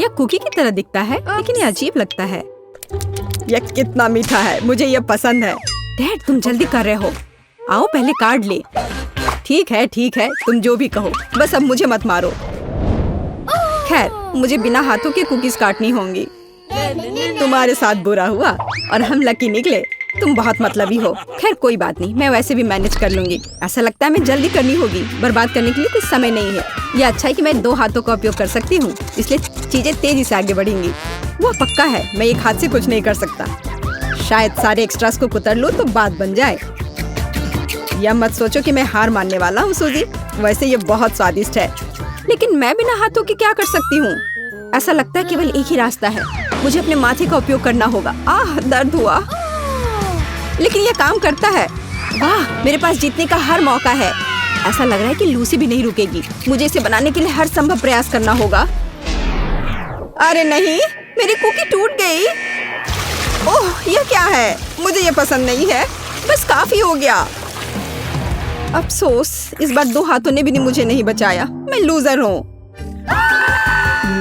यह कुकी की तरह दिखता है, लेकिन ये अजीब लगता है। यह कितना मीठा है, मुझे यह पसंद है। डैड, तुम जल्दी कर रहे हो। आओ पहले कार्ड ले। ठीक है, तुम जो भी कहो, बस अब मुझे मत मारो। खैर, मुझे बिना हाथों के कुकीज काटनी होंगी। तुम्हारे साथ बुरा हुआ और हम लकी निकले। तुम बहुत मतलबी हो। खैर कोई बात नहीं, मैं वैसे भी मैनेज कर लूंगी। ऐसा लगता है मैं जल्दी करनी होगी, बर्बाद करने के लिए कुछ समय नहीं है। यह अच्छा है कि मैं 2 हाथों का उपयोग कर सकती हूँ, इसलिए चीजें तेजी से आगे बढ़ेंगी। वो पक्का है, मैं एक हाथ से कुछ नहीं कर सकता। शायद सारे एक्स्ट्रास को कुतर लूं तो बात बन जाए। यह मत सोचो कि मैं हार मानने वाला हूँ सूजी, वैसे ये बहुत स्वादिष्ट है। लेकिन मैं बिना हाथों के क्या कर सकती हूँ? ऐसा लगता है केवल एक ही रास्ता है, मुझे अपने माथे का उपयोग करना होगा। आह, दर्द हुआ, लेकिन यह काम करता है। वाह, मेरे पास जीतने का हर मौका है। ऐसा लग रहा है कि लूसी भी नहीं रुकेगी। मुझे इसे बनाने के लिए हर संभव प्रयास करना होगा। अरे नहीं, मेरी कुकी टूट गई। ओह, यह क्या है? मुझे यह पसंद नहीं है। बस काफी हो गया। अफसोस, इस बार 2 हाथों ने भी मुझे नहीं बचाया। मैं लूजर हूँ।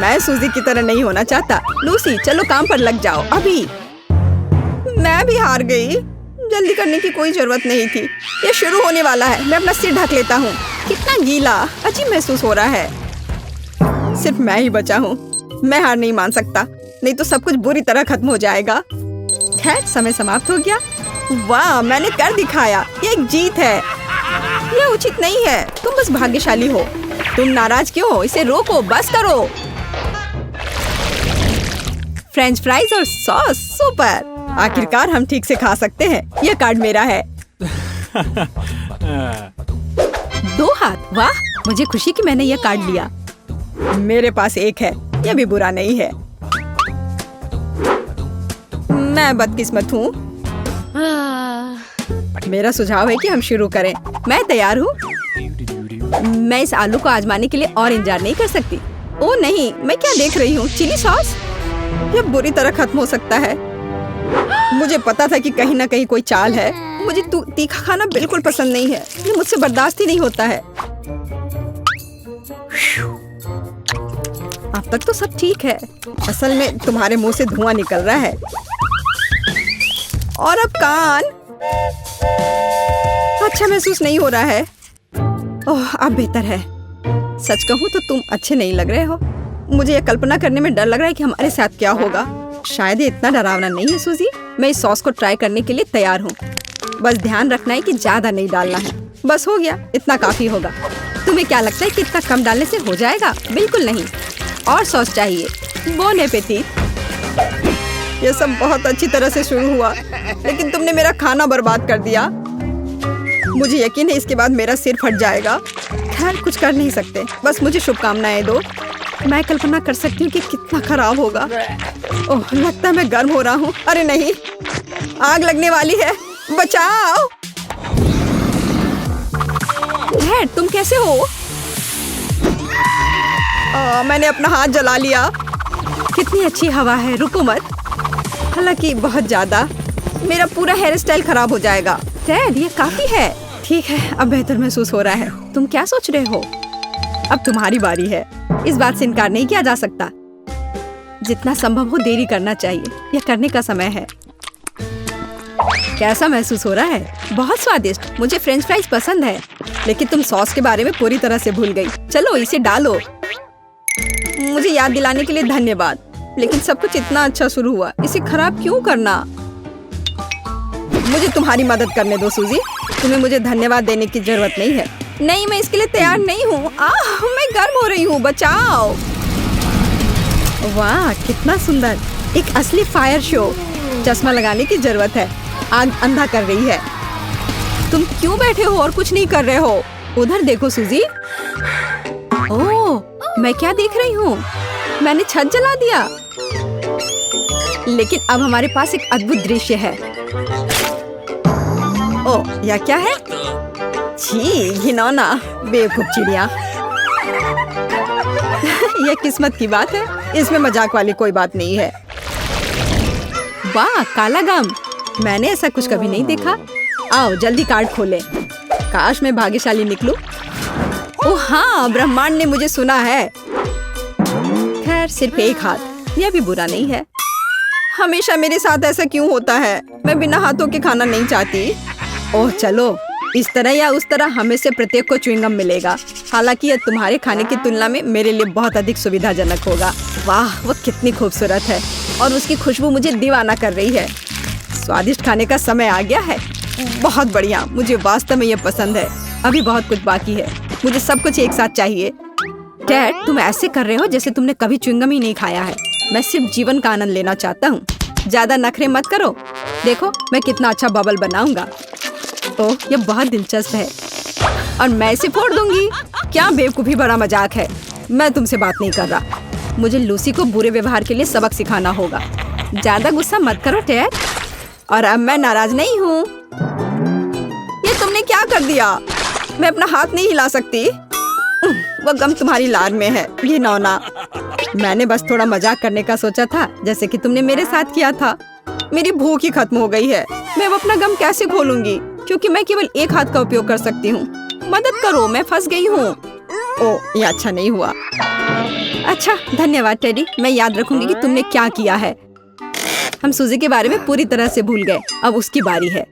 मैं सूजी की तरह नहीं होना चाहता। लूसी, चलो काम पर लग जाओ अभी। मैं भी हार गई। जल्दी करने की कोई जरूरत नहीं थी। ये शुरू होने वाला है। मैं अपना सिर ढक लेता हूँ। कितना गीला, अजीब महसूस हो रहा है। सिर्फ मैं ही बचा हूँ। मैं हार नहीं मान सकता, नहीं तो सब कुछ बुरी तरह खत्म हो जाएगा। खैर, समय समाप्त हो गया। वाह, मैंने कर दिखाया। ये एक जीत है। यह उचित नहीं है। तुम बस भाग्यशाली हो। तुम नाराज क्यों हो? इसे रोको, बस करो। फ्रेंच फ्राइज और सॉस, सुपर। आखिरकार हम ठीक से खा सकते हैं। यह कार्ड मेरा है। 2 हाथ, वाह, मुझे खुशी कि मैंने यह कार्ड लिया। मेरे पास 1 है, यह भी बुरा नहीं है। मैं बदकिस्मत हूँ। मेरा सुझाव है कि हम शुरू करें। मैं तैयार हूँ। मैं इस आलू को आजमाने के लिए और इंतजार नहीं कर सकती। ओह नहीं, मैं क्या देख रही हूँ? Chilli sauce? यह बुरी तरह खत्म हो सकता है। मुझे पता था कि कहीं ना कहीं कोई चाल है। मुझे तीखा खाना बिल्कुल पसंद नहीं है। ये मुझसे बर्दाश्त ही नहीं होता है। अब तक तो सब ठीक है। असल में तुम्हारे मुंह से धुआं निकल रहा है। और अब कान। अच्छा महसूस नहीं हो रहा है। ओह, अब बेहतर है। सच कहूँ तो तुम अच्छे नहीं लग रहे हो। मुझे यह कल्पना करने में डर लग रहा है कि हमारे साथ क्या होगा। शायद ये इतना डरावना नहीं है सूजी। मैं इस सॉस को ट्राई करने के लिए तैयार हूँ। बस ध्यान रखना है कि ज्यादा नहीं डालना है। बस हो गया, इतना काफी होगा। तुम्हें क्या लगता है कि इतना कम डालने से हो जाएगा? बिल्कुल नहीं, और सॉस चाहिए। Bone appétit. यह सब बहुत अच्छी तरह से शुरू हुआ, लेकिन तुमने मेरा खाना बर्बाद कर दिया। मुझे यकीन है इसके बाद मेरा सिर फट जाएगा। खैर, कुछ कर नहीं सकते। बस मुझे शुभकामनाएं दो। मैं कल्पना कर सकती हूँ कि कितना खराब होगा। ओह, लगता है मैं गर्म हो रहा हूँ। अरे नहीं, आग लगने वाली है। बचाओ। डैड, तुम कैसे हो? मैंने अपना हाथ जला लिया। कितनी अच्छी हवा है, रुको मत। हालांकि बहुत ज्यादा। मेरा पूरा हेयर स्टाइल खराब हो जाएगा। डैड, ये काफी है। ठीक है, अब बेहतर महसूस हो रहा है। तुम क्या सोच रहे हो? अब तुम्हारी बारी है। इस बात से इनकार नहीं किया जा सकता। जितना संभव हो देरी करना चाहिए। यह करने का समय है। कैसा महसूस हो रहा है? बहुत स्वादिष्ट। मुझे फ्रेंच फ्राइज पसंद है, लेकिन तुम सॉस के बारे में पूरी तरह से भूल गई। चलो इसे डालो। मुझे याद दिलाने के लिए धन्यवाद, लेकिन सब कुछ इतना अच्छा शुरू हुआ। इसे खराब क्यों करना? मुझे तुम्हारी मदद करने दो सूजी। तुम्हें मुझे धन्यवाद देने की जरूरत नहीं है। नहीं, मैं इसके लिए तैयार नहीं हूँ। मैं गर्म हो रही हूँ, बचाओ। वाह, कितना सुंदर। एक असली फायर शो। चश्मा लगाने की जरूरत है। आग अंधा कर रही है। तुम क्यों बैठे हो और कुछ नहीं कर रहे हो? उधर देखो सूजी। ओह, मैं क्या देख रही हूँ? मैंने छत जला दिया। लेकिन अब हमारे पास एक अद्भुत दृश्य है। ओह, यह क्या है? छी, घिनौना, बेवकूफ चिड़िया। यह किस्मत की बात है। इसमें मजाक वाली कोई बात नहीं है। वाह, काला गम। मैंने ऐसा कुछ कभी नहीं देखा। आओ जल्दी कार्ड खोलें। काश मैं भाग्यशाली निकलूं। ओह हाँ, ब्रह्मांड ने मुझे सुना है। खैर, खैर सिर्फ एक हाथ, यह भी बुरा नहीं है। हमेशा मेरे साथ ऐसा क्यों होता है? मैं बिना हाथों के खाना नहीं चाहती। ओह चलो, इस तरह या उस तरह हमें से प्रत्येक को च्युइंगम मिलेगा। हालांकि यह तुम्हारे खाने की तुलना में मेरे लिए बहुत अधिक सुविधाजनक होगा। वाह, वह कितनी खूबसूरत है और उसकी खुशबू मुझे दीवाना कर रही है। स्वादिष्ट खाने का समय आ गया है। बहुत बढ़िया, मुझे वास्तव में यह पसंद है। अभी बहुत कुछ बाकी है, मुझे सब कुछ एक साथ चाहिए। डैड, तुम ऐसे कर रहे हो जैसे तुमने कभी च्युइंगम ही नहीं खाया है। मैं सिर्फ जीवन का आनंद लेना चाहता हूँ। ज्यादा नखरे मत करो। देखो मैं कितना अच्छा बबल बनाऊंगा। ओह, यह बहुत दिलचस्प है और मैं इसे फोड़ दूंगी। क्या बेवकूफी भरा मजाक है। मैं तुमसे बात नहीं कर रहा। मुझे लूसी को बुरे व्यवहार के लिए सबक सिखाना होगा। ज्यादा गुस्सा मत करो डैड। और अब मैं नाराज नहीं हूँ। ये तुमने क्या कर दिया? मैं अपना हाथ नहीं हिला सकती। वह गम तुम्हारी लार में है, ये नौना। मैंने बस थोड़ा मजाक करने का सोचा था, जैसे कि तुमने मेरे साथ किया था। मेरी भूख ही खत्म हो गई है। मैं अब अपना गम कैसे खोलूंगी, क्योंकि मैं केवल एक हाथ का उपयोग कर सकती हूँ। मदद करो, मैं फंस गई हूँ। ओह, ये अच्छा नहीं हुआ। अच्छा, धन्यवाद टेडी। मैं याद रखूंगी कि तुमने क्या किया है। हम सूजी के बारे में पूरी तरह से भूल गए। अब उसकी बारी है।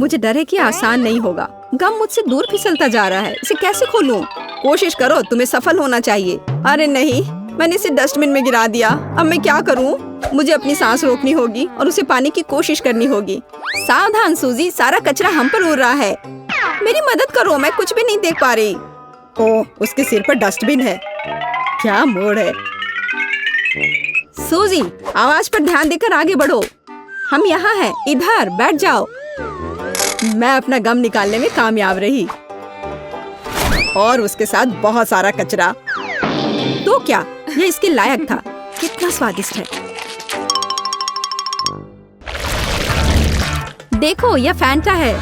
मुझे डर है कि आसान नहीं होगा। गम मुझसे दूर फिसलता जा रहा है। इसे कैसे खोलूं? कोशिश करो, तुम्हें सफल होना चाहिए। अरे नहीं, मैंने इसे डस्टबिन में गिरा दिया। अब मैं क्या करूं? मुझे अपनी सांस रोकनी होगी और उसे पाने की कोशिश करनी होगी। सावधान सूजी, सारा कचरा हम पर उड़ रहा है। मेरी मदद करो, मैं कुछ भी नहीं देख पा रही। ओह, उसके सिर पर डस्टबिन है। क्या मोड़ है। सूजी, आवाज पर ध्यान देकर आगे बढ़ो। हम यहाँ हैं, इधर बैठ जाओ। मैं अपना गम निकालने में कामयाब रही और उसके साथ बहुत सारा कचरा। तो क्या यह इसके लायक था? कितना स्वादिष्ट है। देखो, यह फैंटा है।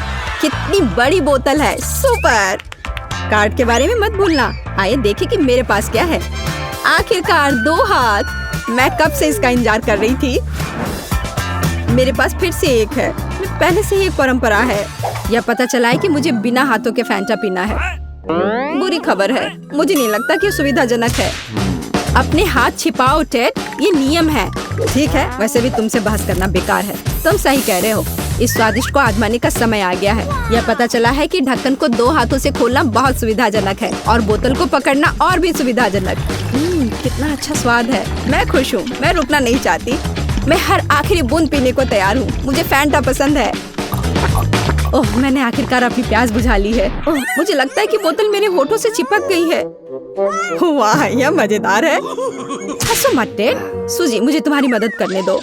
कितनी बड़ी बोतल है। सुपर। कार्ड के बारे में मत भूलना। आइए देखें कि मेरे पास क्या है। आखिरकार 2 हाथ। मैं कब से इसका इंतजार कर रही थी। मेरे पास फिर से एक है। पहले से ही एक परंपरा है। यह पता चला है कि मुझे बिना हाथों के फैंटा पीना है। बुरी खबर है, मुझे नहीं लगता कि सुविधाजनक है। अपने हाथ छिपाओ टेड, ये नियम है। ठीक है, वैसे भी तुमसे बहस करना बेकार है। तुम सही कह रहे हो। इस स्वादिष्ट को आजमाने का समय आ गया है। यह पता चला है कि ढक्कन को 2 हाथों से खोलना बहुत सुविधाजनक है और बोतल को पकड़ना और भी सुविधाजनक। कितना अच्छा स्वाद है। मैं खुश हूँ। मैं रुकना नहीं चाहती। मैं हर आखिरी बूंद पीने को तैयार हूँ। मुझे फैंटा पसंद है। ओह, मैंने आखिरकार अपनी प्यास बुझा ली है। ओह, मुझे लगता है कि बोतल मेरे होठों से चिपक गई है। वाह, यह मजेदार है। हंसो मत टेड। सूजी, मुझे तुम्हारी मदद करने दो।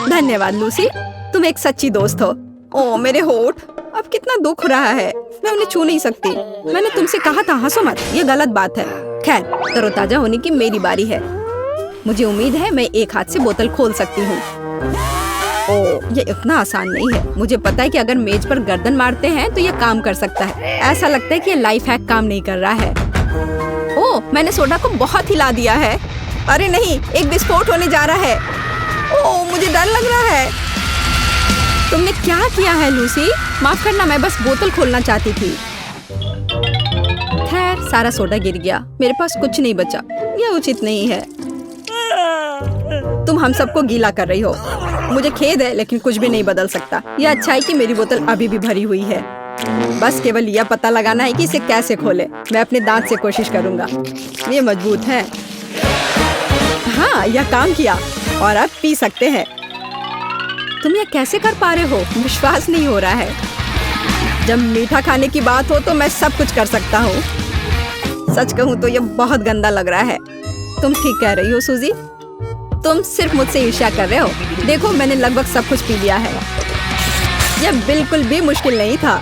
धन्यवाद लूसी, तुम एक सच्ची दोस्त हो। ओह, मेरे होठ। अब कितना दुख रहा है। मैं उन्हें छू नहीं सकती। मैंने तुमसे कहा था हंसो मत। यह गलत बात है। खैर, तरोताजा होने की मेरी बारी है। मुझे उम्मीद है मैं एक हाथ से बोतल खोल सकती हूँ। ओह, ये इतना आसान नहीं है। मुझे पता है कि अगर मेज पर गर्दन मारते हैं तो ये काम कर सकता है। ऐसा लगता है कि ये लाइफ हैक काम नहीं कर रहा है। ओह, मैंने सोडा को बहुत हिला दिया है। अरे नहीं, एक विस्फोट होने जा रहा है। ओह, मुझे डर लग रहा है। तुमने क्या किया है लूसी? माफ करना, मैं बस बोतल खोलना चाहती थी। खैर, सारा सोडा गिर गया। मेरे पास कुछ नहीं बचा। यह उचित नहीं है। तुम हम सबको गीला कर रही हो। मुझे खेद है, लेकिन कुछ भी नहीं बदल सकता। यह अच्छा है कि मेरी बोतल अभी भी भरी हुई है। बस केवल यह पता लगाना है कि इसे कैसे खोले। मैं अपने दांत से कोशिश करूंगा। ये मजबूत है। हाँ, यह काम किया और अब पी सकते हैं। तुम यह कैसे कर पा रहे हो? विश्वास नहीं हो रहा है। जब मीठा खाने की बात हो तो मैं सब कुछ कर सकता हूँ। सच कहूँ तो यह बहुत गंदा लग रहा है। तुम ठीक कह रही हो सूजी। तुम सिर्फ मुझसे ईर्ष्या कर रहे हो। देखो, मैंने लगभग सब कुछ पी लिया है। यह बिल्कुल भी मुश्किल नहीं था।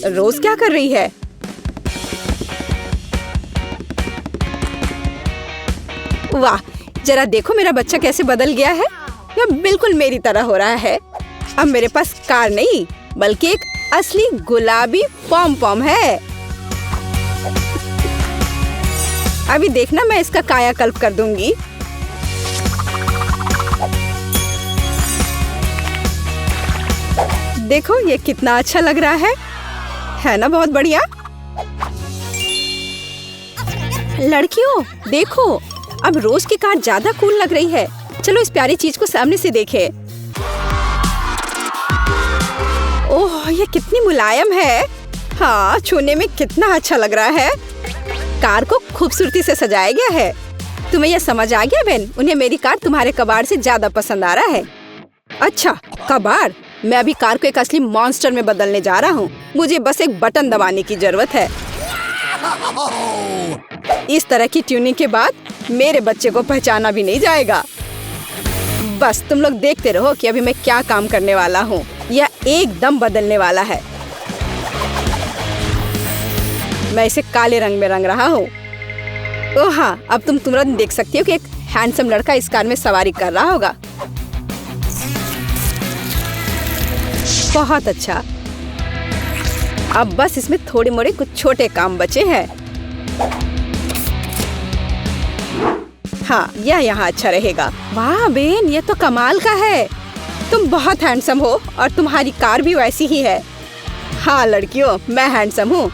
रोज क्या कर रही है? वाह, जरा देखो मेरा बच्चा कैसे बदल गया है। यह बिल्कुल मेरी तरह हो रहा है। अब मेरे पास कार नहीं, बल्कि एक असली गुलाबी पॉम पॉम है। अभी देखना, मैं इसका कायाकल्प कर दूंगी। देखो, ये कितना अच्छा लग रहा है ना? बहुत बढ़िया। लड़कियों देखो, अब रोज की कार ज्यादा कूल लग रही है। चलो इस प्यारी चीज को सामने से देखें। ओह, ये कितनी मुलायम है। हाँ, छूने में कितना अच्छा लग रहा है। कार को खूबसूरती से सजाया गया है। तुम्हें यह समझ आ गया बेन? उन्हें मेरी कार तुम्हारे कबाड़ से ज्यादा पसंद आ रहा है। अच्छा, कबाड़? मैं अभी कार को एक असली मॉन्स्टर में बदलने जा रहा हूँ। मुझे बस एक बटन दबाने की जरूरत है। इस तरह की ट्यूनिंग के बाद मेरे बच्चे को पहचाना भी नहीं जाएगा। बस तुम लोग देखते रहो कि अभी मैं क्या काम करने वाला हूँ। यह एकदम बदलने वाला है। मैं इसे काले रंग में रंग रहा हूँ। ओह हाँ, अब तुम तुरंत देख सकती हो कि एक हैंडसम लड़का इस कार में सवारी कर रहा होगा। बहुत अच्छा। अब बस इसमें थोड़े मोड़े कुछ छोटे काम बचे हैं। हाँ, यह यहाँ अच्छा रहेगा। वाह बेन, ये तो कमाल का है। तुम बहुत हैंडसम हो और तुम्हारी कार भी वैसी ही है। हाँ लड़कियों, मैं हैंडसम हूँ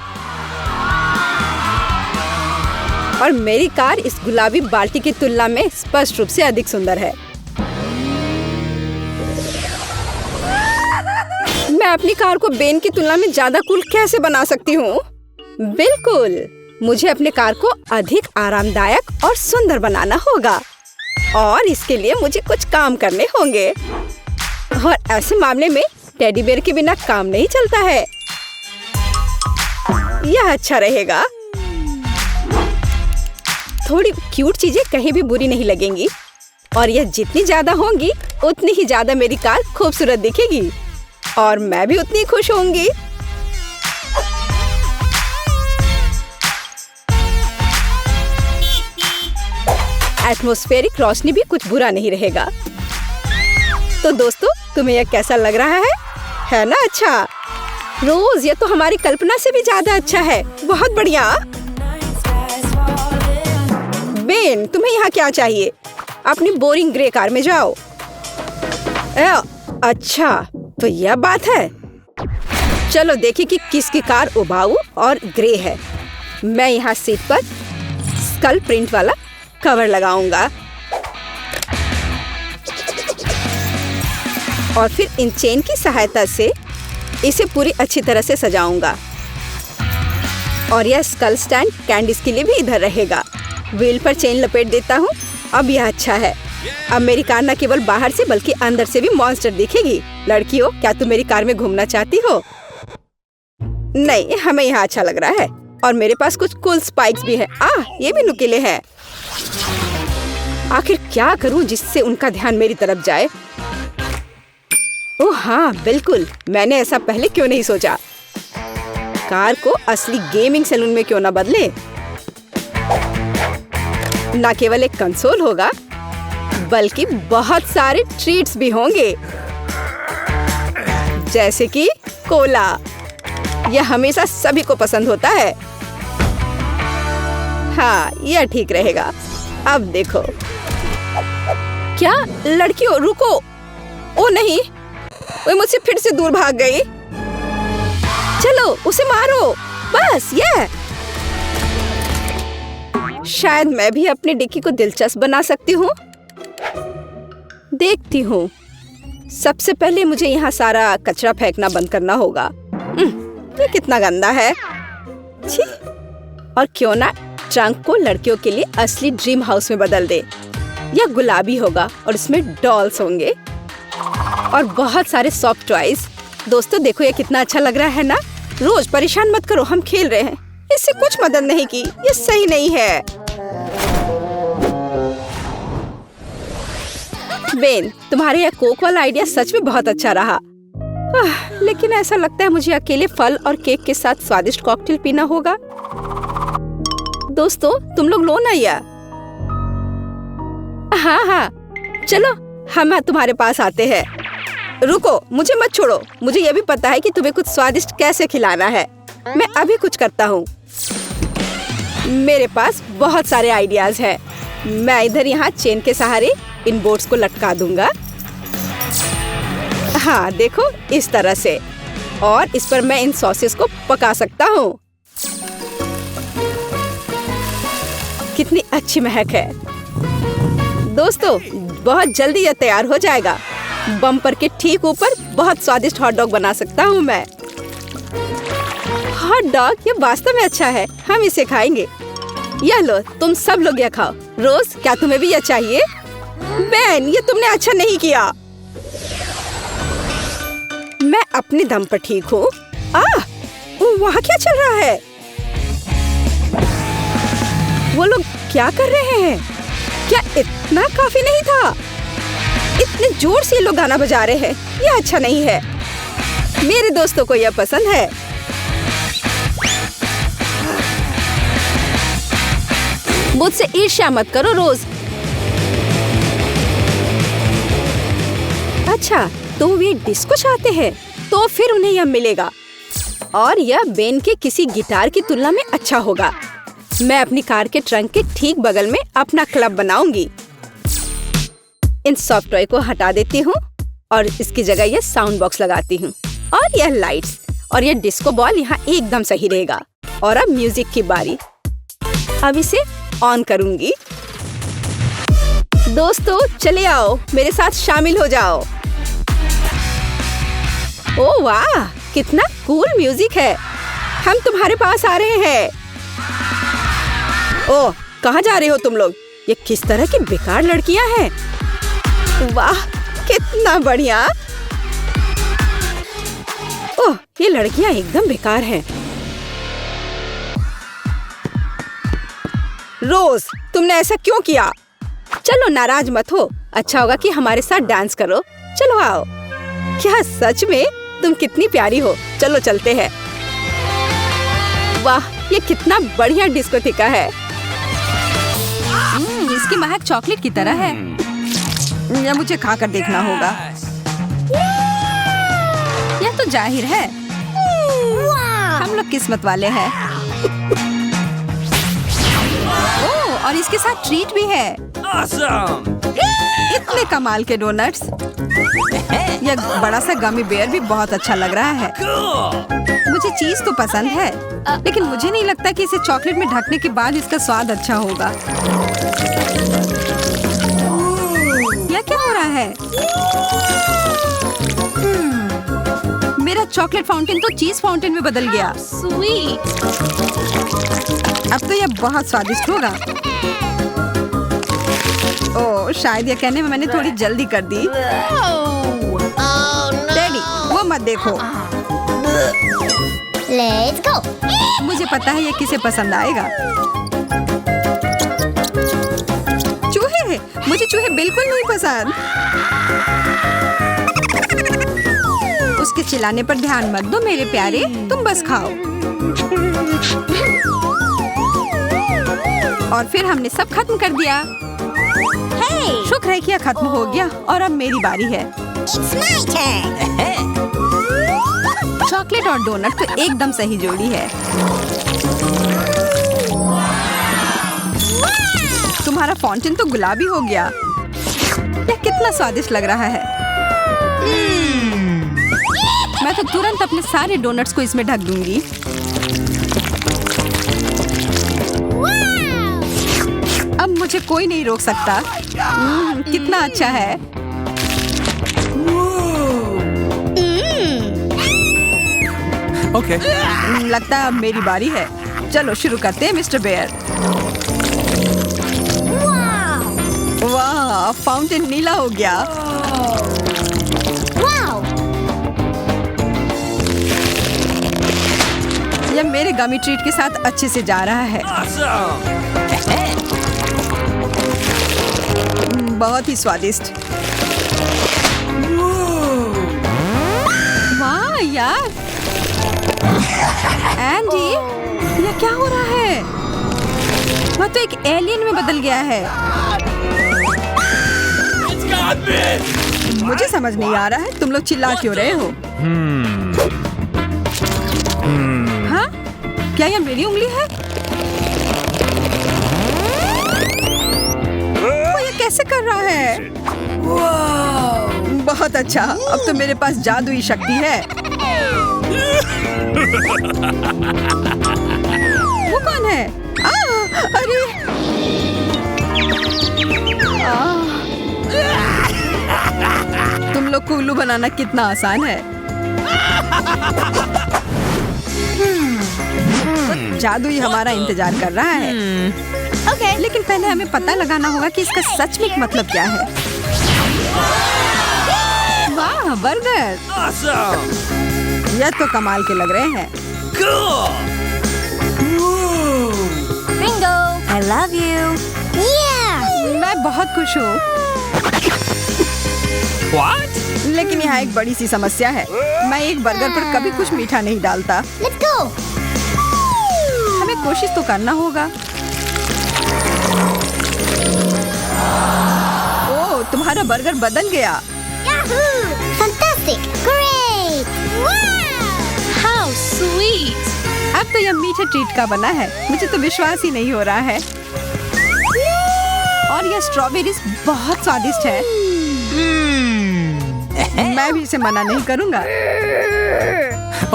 और मेरी कार इस गुलाबी बाल्टी की तुलना में स्पष्ट रूप से अधिक सुंदर है। मैं अपनी कार को बेन की तुलना में ज्यादा कूल कैसे बना सकती हूँ? बिल्कुल, मुझे अपने कार को अधिक आरामदायक और सुंदर बनाना होगा और इसके लिए मुझे कुछ काम करने होंगे। और ऐसे मामले में टेडी बेयर के बिना काम नहीं चलता है। यह अच्छा रहेगा। थोड़ी क्यूट चीजें कहीं भी बुरी नहीं लगेंगी और यह जितनी ज्यादा होंगी उतनी ही ज्यादा मेरी कार खूबसूरत दिखेगी और मैं भी उतनी खुश होंगी। एटमॉस्फेरिक रोशनी भी कुछ बुरा नहीं रहेगा। तो दोस्तों, तुम्हें यह कैसा लग रहा है ना? अच्छा रोज, ये तो हमारी कल्पना से भी ज्यादा अच्छा है। बहुत बढ़िया। बेन, तुम्हें यहाँ क्या चाहिए? अपनी बोरिंग ग्रे कार में जाओ। अच्छा, तो यह बात है। चलो देखें कि किसकी कार उबाऊ और ग्रे है। मैं यहाँ सीट पर स्कल प्रिंट वाला कवर लगाऊंगा और फिर इन चेन की सहायता से इसे पूरी अच्छी तरह से सजाऊंगा। और यह स्कल स्टैंड कैंडिस के लिए भी इधर रहेगा। व्हील पर चेन लपेट देता हूँ। अब यह अच्छा है। अब मेरी कार न केवल बाहर से बल्कि अंदर से भी मॉन्स्टर दिखेगी। लड़कियों, क्या तुम मेरी कार में घूमना चाहती हो? नहीं, हमें यहाँ अच्छा लग रहा है और मेरे पास कुछ कूल स्पाइक्स भी हैं। ये भी नुकीले हैं। आखिर क्या करूं जिससे उनका ध्यान मेरी तरफ जाए? ओह हाँ, बिल्कुल, मैंने ऐसा पहले क्यों नहीं सोचा। कार को असली गेमिंग सैलून में क्यों ना बदले। न केवल एक कंसोल होगा बल्कि बहुत सारे ट्रीट्स भी होंगे, जैसे कि कोला। यह हमेशा सभी को पसंद होता है। हाँ, यह ठीक रहेगा। अब देखो। क्या? लड़कियों रुको। ओ नहीं, वो मुझसे फिर से दूर भाग गई। चलो उसे मारो। बस ये। शायद मैं भी अपनी डिक्की को दिलचस्प बना सकती हूँ। देखती हूँ। सबसे पहले मुझे यहाँ सारा कचरा फेंकना बंद करना होगा। ये कितना गंदा है। छी। और क्यों ना ट्रंक को लड़कियों के लिए असली ड्रीम हाउस में बदल दे। यह गुलाबी होगा और इसमें डॉल्स होंगे और बहुत सारे सॉफ्ट टॉयज। दोस्तों देखो, ये कितना अच्छा लग रहा है ना? रोज परेशान मत करो, हम खेल रहे हैं। इससे कुछ मदद नहीं की। ये सही नहीं है। बेन, तुम्हारे यह कोक वाला आइडिया सच में बहुत अच्छा रहा। लेकिन ऐसा लगता है मुझे अकेले फल और केक के साथ स्वादिष्ट कॉकटेल पीना होगा। दोस्तों, तुम लोग लो ना यह। हाँ, चलो हम तुम्हारे पास आते हैं। रुको, मुझे मत छोड़ो। मुझे यह भी पता है कि तुम्हें कुछ स्वादिष्ट कैसे खिलाना है। मैं अभी कुछ करता हूँ। मेरे पास बहुत सारे आइडियाज हैं। मैं इधर यहाँ चेन के सहारे इन बोट्स को लटका दूंगा। हाँ देखो, इस तरह से। और इस पर मैं इन सॉसेस को पका सकता हूँ। कितनी अच्छी महक है। दोस्तों, बहुत जल्दी यह तैयार हो जाएगा। बम्पर के ठीक ऊपर बहुत स्वादिष्ट हॉट डॉग बना सकता हूँ मैं। हॉट डॉग, ये वास्तव में अच्छा है। हम इसे खाएंगे। यह लो, तुम सब लोग यह खाओ। रोज, क्या तुम्हें भी यह चाहिए? बेन, ये तुमने अच्छा नहीं किया। मैं अपने दम पर ठीक हूँ। वहाँ क्या चल रहा है? वो लोग क्या कर रहे हैं? क्या इतना काफी नहीं था? इतने जोर से ये लोग गाना बजा रहे हैं। यह अच्छा नहीं है। मेरे दोस्तों को यह पसंद है। मुझसे ईर्ष्या मत करो रोज। अच्छा, तो वे डिस्को चाहते हैं, तो फिर उन्हें यह मिलेगा। और यह बेन के किसी गिटार की तुलना में अच्छा होगा। मैं अपनी कार के ट्रंक के ठीक बगल में अपना क्लब बनाऊंगी। इन सॉफ्ट टॉय को हटा देती हूँ और इसकी जगह यह साउंड बॉक्स लगाती हूँ। और यह लाइट्स और यह डिस्को बॉल यहाँ एकदम सही रहेगा। और अब म्यूजिक की बारी। अब इसे ऑन करूंगी। दोस्तों, चले आओ, मेरे साथ शामिल हो जाओ। ओह वाह, कितना कूल म्यूजिक है। हम तुम्हारे पास आ रहे हैं। ओह, कहाँ जा रहे हो तुम लोग? ये किस तरह की बेकार लड़कियां हैं। वाह, कितना बढ़िया। ओह, ये लड़कियां एकदम बेकार हैं। रोज, तुमने ऐसा क्यों किया? चलो, नाराज मत हो। अच्छा होगा कि हमारे साथ डांस करो। चलो आओ। क्या सच में? तुम कितनी प्यारी हो। चलो चलते हैं। वाह, ये कितना बढ़िया डिस्कोथेका है। इसकी महक चॉकलेट की तरह है। यह मुझे खाकर देखना होगा। यह तो जाहिर है। हम लोग किस्मत वाले हैं। ओह, और इसके साथ ट्रीट भी है। इतने कमाल के डोनट्स। यह बड़ा सा गमी बेयर भी बहुत अच्छा लग रहा है। मुझे चीज तो पसंद है, लेकिन मुझे नहीं लगता कि इसे चॉकलेट में ढकने के बाद इसका स्वाद अच्छा होगा। यह क्या हो रहा है? मेरा चॉकलेट फाउंटेन तो चीज फाउंटेन में बदल गया। स्वीट। अब तो यह बहुत स्वादिष्ट होगा। ओह, शायद यह कहने में मैंने थोड़ी जल्दी कर दी। डैडी, वो मत देखो। Let's go. मुझे पता है ये किसे पसंद आएगा। चूहे, मुझे चूहे बिल्कुल नहीं पसंद। उसके चिल्लाने पर ध्यान मत दो मेरे प्यारे, तुम बस खाओ। और फिर हमने सब खत्म कर दिया। शुक्र है कि यह खत्म हो गया और अब मेरी बारी है। It's my turn. चॉकलेट और डोनट तो एकदम सही जोड़ी है। तुम्हारा फाउंटेन तो गुलाबी हो गया। यह कितना स्वादिष्ट लग रहा है। मैं तो तुरंत अपने सारे डोनट्स को इसमें ढक दूंगी। अब मुझे कोई नहीं रोक सकता। कितना अच्छा है। Okay. लगता है अब मेरी बारी है। चलो शुरू करते हैं मिस्टर बेयर। वाह, फाउंटेन नीला हो गया। यह मेरे गमी ट्रीट के साथ अच्छे से जा रहा है। बहुत ही स्वादिष्ट। वाह यार, एंडी, यह क्या हो रहा है? वह तो एक एलियन में बदल गया है। मुझे समझ नहीं आ रहा है तुम लोग चिल्ला क्यों रहे हो? हाँ? क्या यह मेरी उंगली है? वो ये कैसे कर रहा है? बहुत अच्छा, अब तो मेरे पास जादुई शक्ति है। वो कौन है? अरे तुम लोग को उल्लू बनाना कितना आसान है। जादू ही हमारा इंतजार कर रहा है। Okay. लेकिन पहले हमें पता लगाना होगा कि इसका सच में मतलब क्या है। वाह, बर्गर! Awesome! यह तो कमाल के लग रहे हैं। Cool! Bingo. I love you. Yeah. मैं बहुत खुश हूँ, What? लेकिन यहाँ एक बड़ी सी समस्या है। मैं एक बर्गर पर कभी कुछ मीठा नहीं डालता। Let's go. हमें कोशिश तो करना होगा। ओह, तुम्हारा बर्गर बदल गया। Yahoo! Fantastic. Great. Wow. How sweet! अब तो यह मीठे ट्रीट का बना है। मुझे तो विश्वास ही नहीं हो रहा है। और यह स्ट्रॉबेरीज बहुत स्वादिष्ट है। मैं भी इसे मना नहीं करूँगा।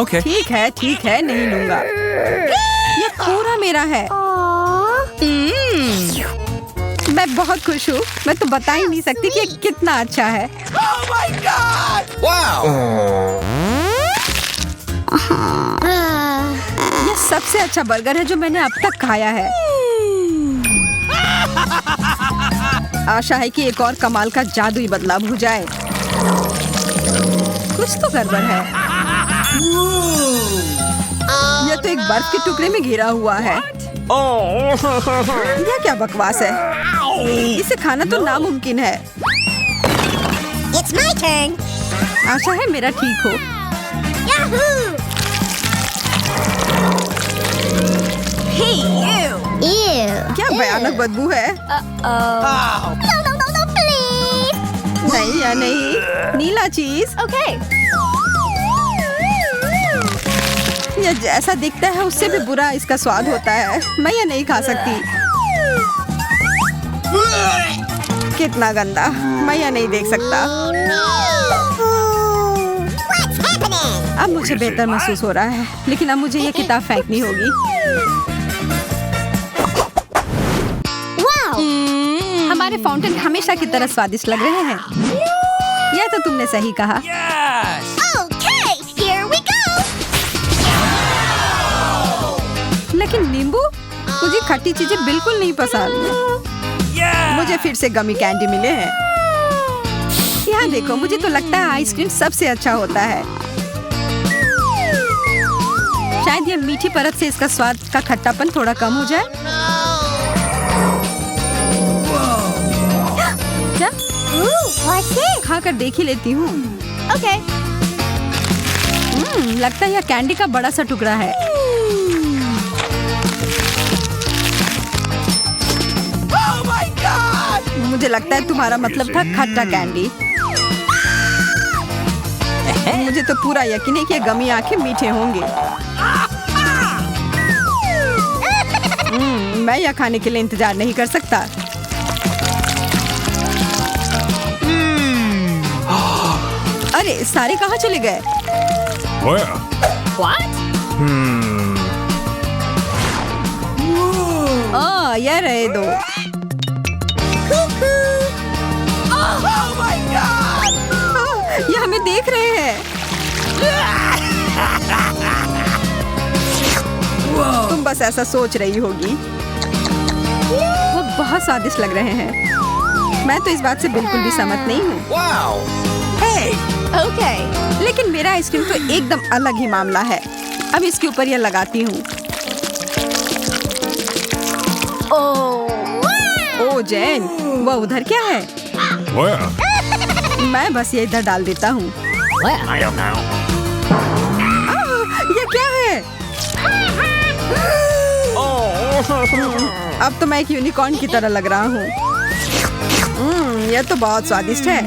Okay. ठीक है, नहीं लूँगा। यह पूरा मेरा है। मैं बहुत खुश हूँ। मैं तो बता ही नहीं सकती कि ये कितना अच्छा है। Wow! यह सबसे अच्छा बर्गर है जो मैंने अब तक खाया है। आशा है कि एक और कमाल का जादुई बदलाव हो जाए। कुछ तो गड़बड़ है। यह तो एक बर्फ के टुकड़े में घिरा हुआ है। यह क्या बकवास है? इसे खाना तो नामुमकिन है। It's my turn. आशा है मेरा ठीक हो। Yahoo! Hey, you! Ew. क्या भयानक बदबू है। No, please. नहीं या नहीं, नीला चीज। Okay. यह जैसा दिखता है उससे भी बुरा इसका स्वाद होता है। मैं यह नहीं खा सकती। कितना गंदा, मैं यह नहीं देख सकता। What's happening? अब मुझे बेहतर महसूस हो रहा है, लेकिन अब मुझे यह किताब फेंकनी होगी। Wow. हमारे फाउंटेन हमेशा की तरह स्वादिष्ट लग रहे हैं। यह तो तुमने सही कहा। Yes! Okay, here we go. लेकिन नींबू, मुझे खट्टी चीजें बिल्कुल नहीं पसंद। Yeah! मुझे फिर से गमी कैंडी मिले हैं। यहाँ देखो, मुझे तो लगता है आइसक्रीम सबसे अच्छा होता है। शायद यह मीठी परत से इसका स्वाद का खट्टापन थोड़ा कम हो जाए। क्या? Ooh, what's this? खाकर देख ही लेती हूँ। Okay. लगता है यह कैंडी का बड़ा सा टुकड़ा है। Oh my God! मुझे लगता है तुम्हारा मतलब था खट्टा कैंडी। मुझे तो पूरा यकीन है कि ये गमी आंखें मीठे होंगे। मैं यह खाने के लिए इंतजार नहीं कर सकता। अरे सारे कहाँ चले गए? Where? What? यह रहे दो। Oh my God! ये हमें देख रहे हैं। तुम बस ऐसा सोच रही होगी। वो बहुत स्वादिष्ट लग रहे हैं। मैं तो इस बात से बिल्कुल भी सहमत नहीं हूँ। Wow! Hey! Okay. लेकिन मेरा आइसक्रीम तो एकदम अलग ही मामला है। अब इसके ऊपर यह लगाती हूँ। ओ जैन, वह उधर क्या है? Where? मैं बस ये इधर डाल देता हूँ। I don't know. ये क्या है? अब तो मैं एक यूनिकॉर्न की तरह लग रहा हूँ। यह तो बहुत स्वादिष्ट है।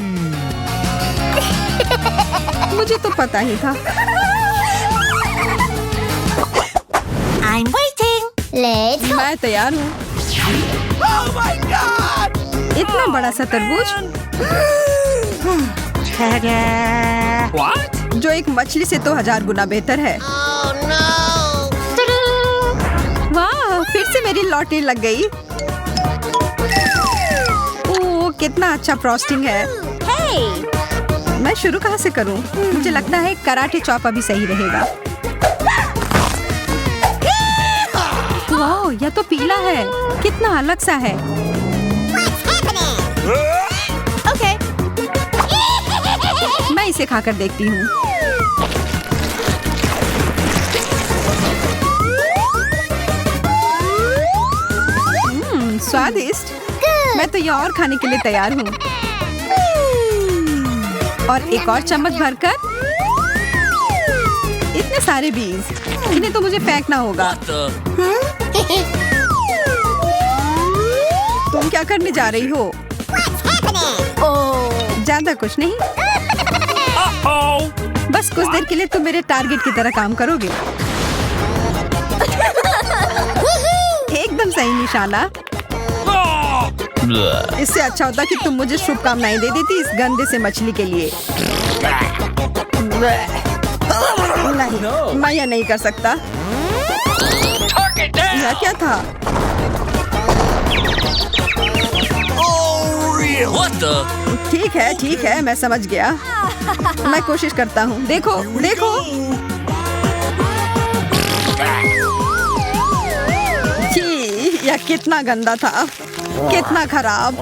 मुझे तो पता ही था। I'm waiting. Let's go. मैं तैयार हूँ। Oh my God! इतना बड़ा सा तरबूज What? जो एक मछली से तो 1000 गुना बेहतर है। Oh no. वाह, फिर फिर से मेरी लॉटरी लग गई। ओह, कितना अच्छा फ्रॉस्टिंग है। Hey! मैं शुरू कहाँ से करूँ? मुझे लगता है कराटे चॉप अभी सही रहेगा। वाह, यह तो पीला है। कितना अलग सा है। Okay. मैं इसे खाकर देखती हूँ। स्वादिष्ट। मैं तो यह और खाने के लिए तैयार हूँ। और एक और चम्मच भरकर। इतने सारे बीज, इन्हें तो मुझे फेंकना होगा। तुम क्या करने जा रही हो? Oh. ज्यादा कुछ नहीं, बस कुछ देर के लिए तुम मेरे टारगेट की तरह काम करोगे। एकदम सही निशाना। इससे अच्छा होता कि तुम मुझे शुभकामनाएं दे देती इस गंदे से मछली के लिए। नहीं, मैं यह नहीं कर सकता। यह क्या था? What the? ठीक है, मैं समझ गया। मैं कोशिश करता हूँ। देखो, देखो। छी, यह कितना गंदा था, कितना खराब।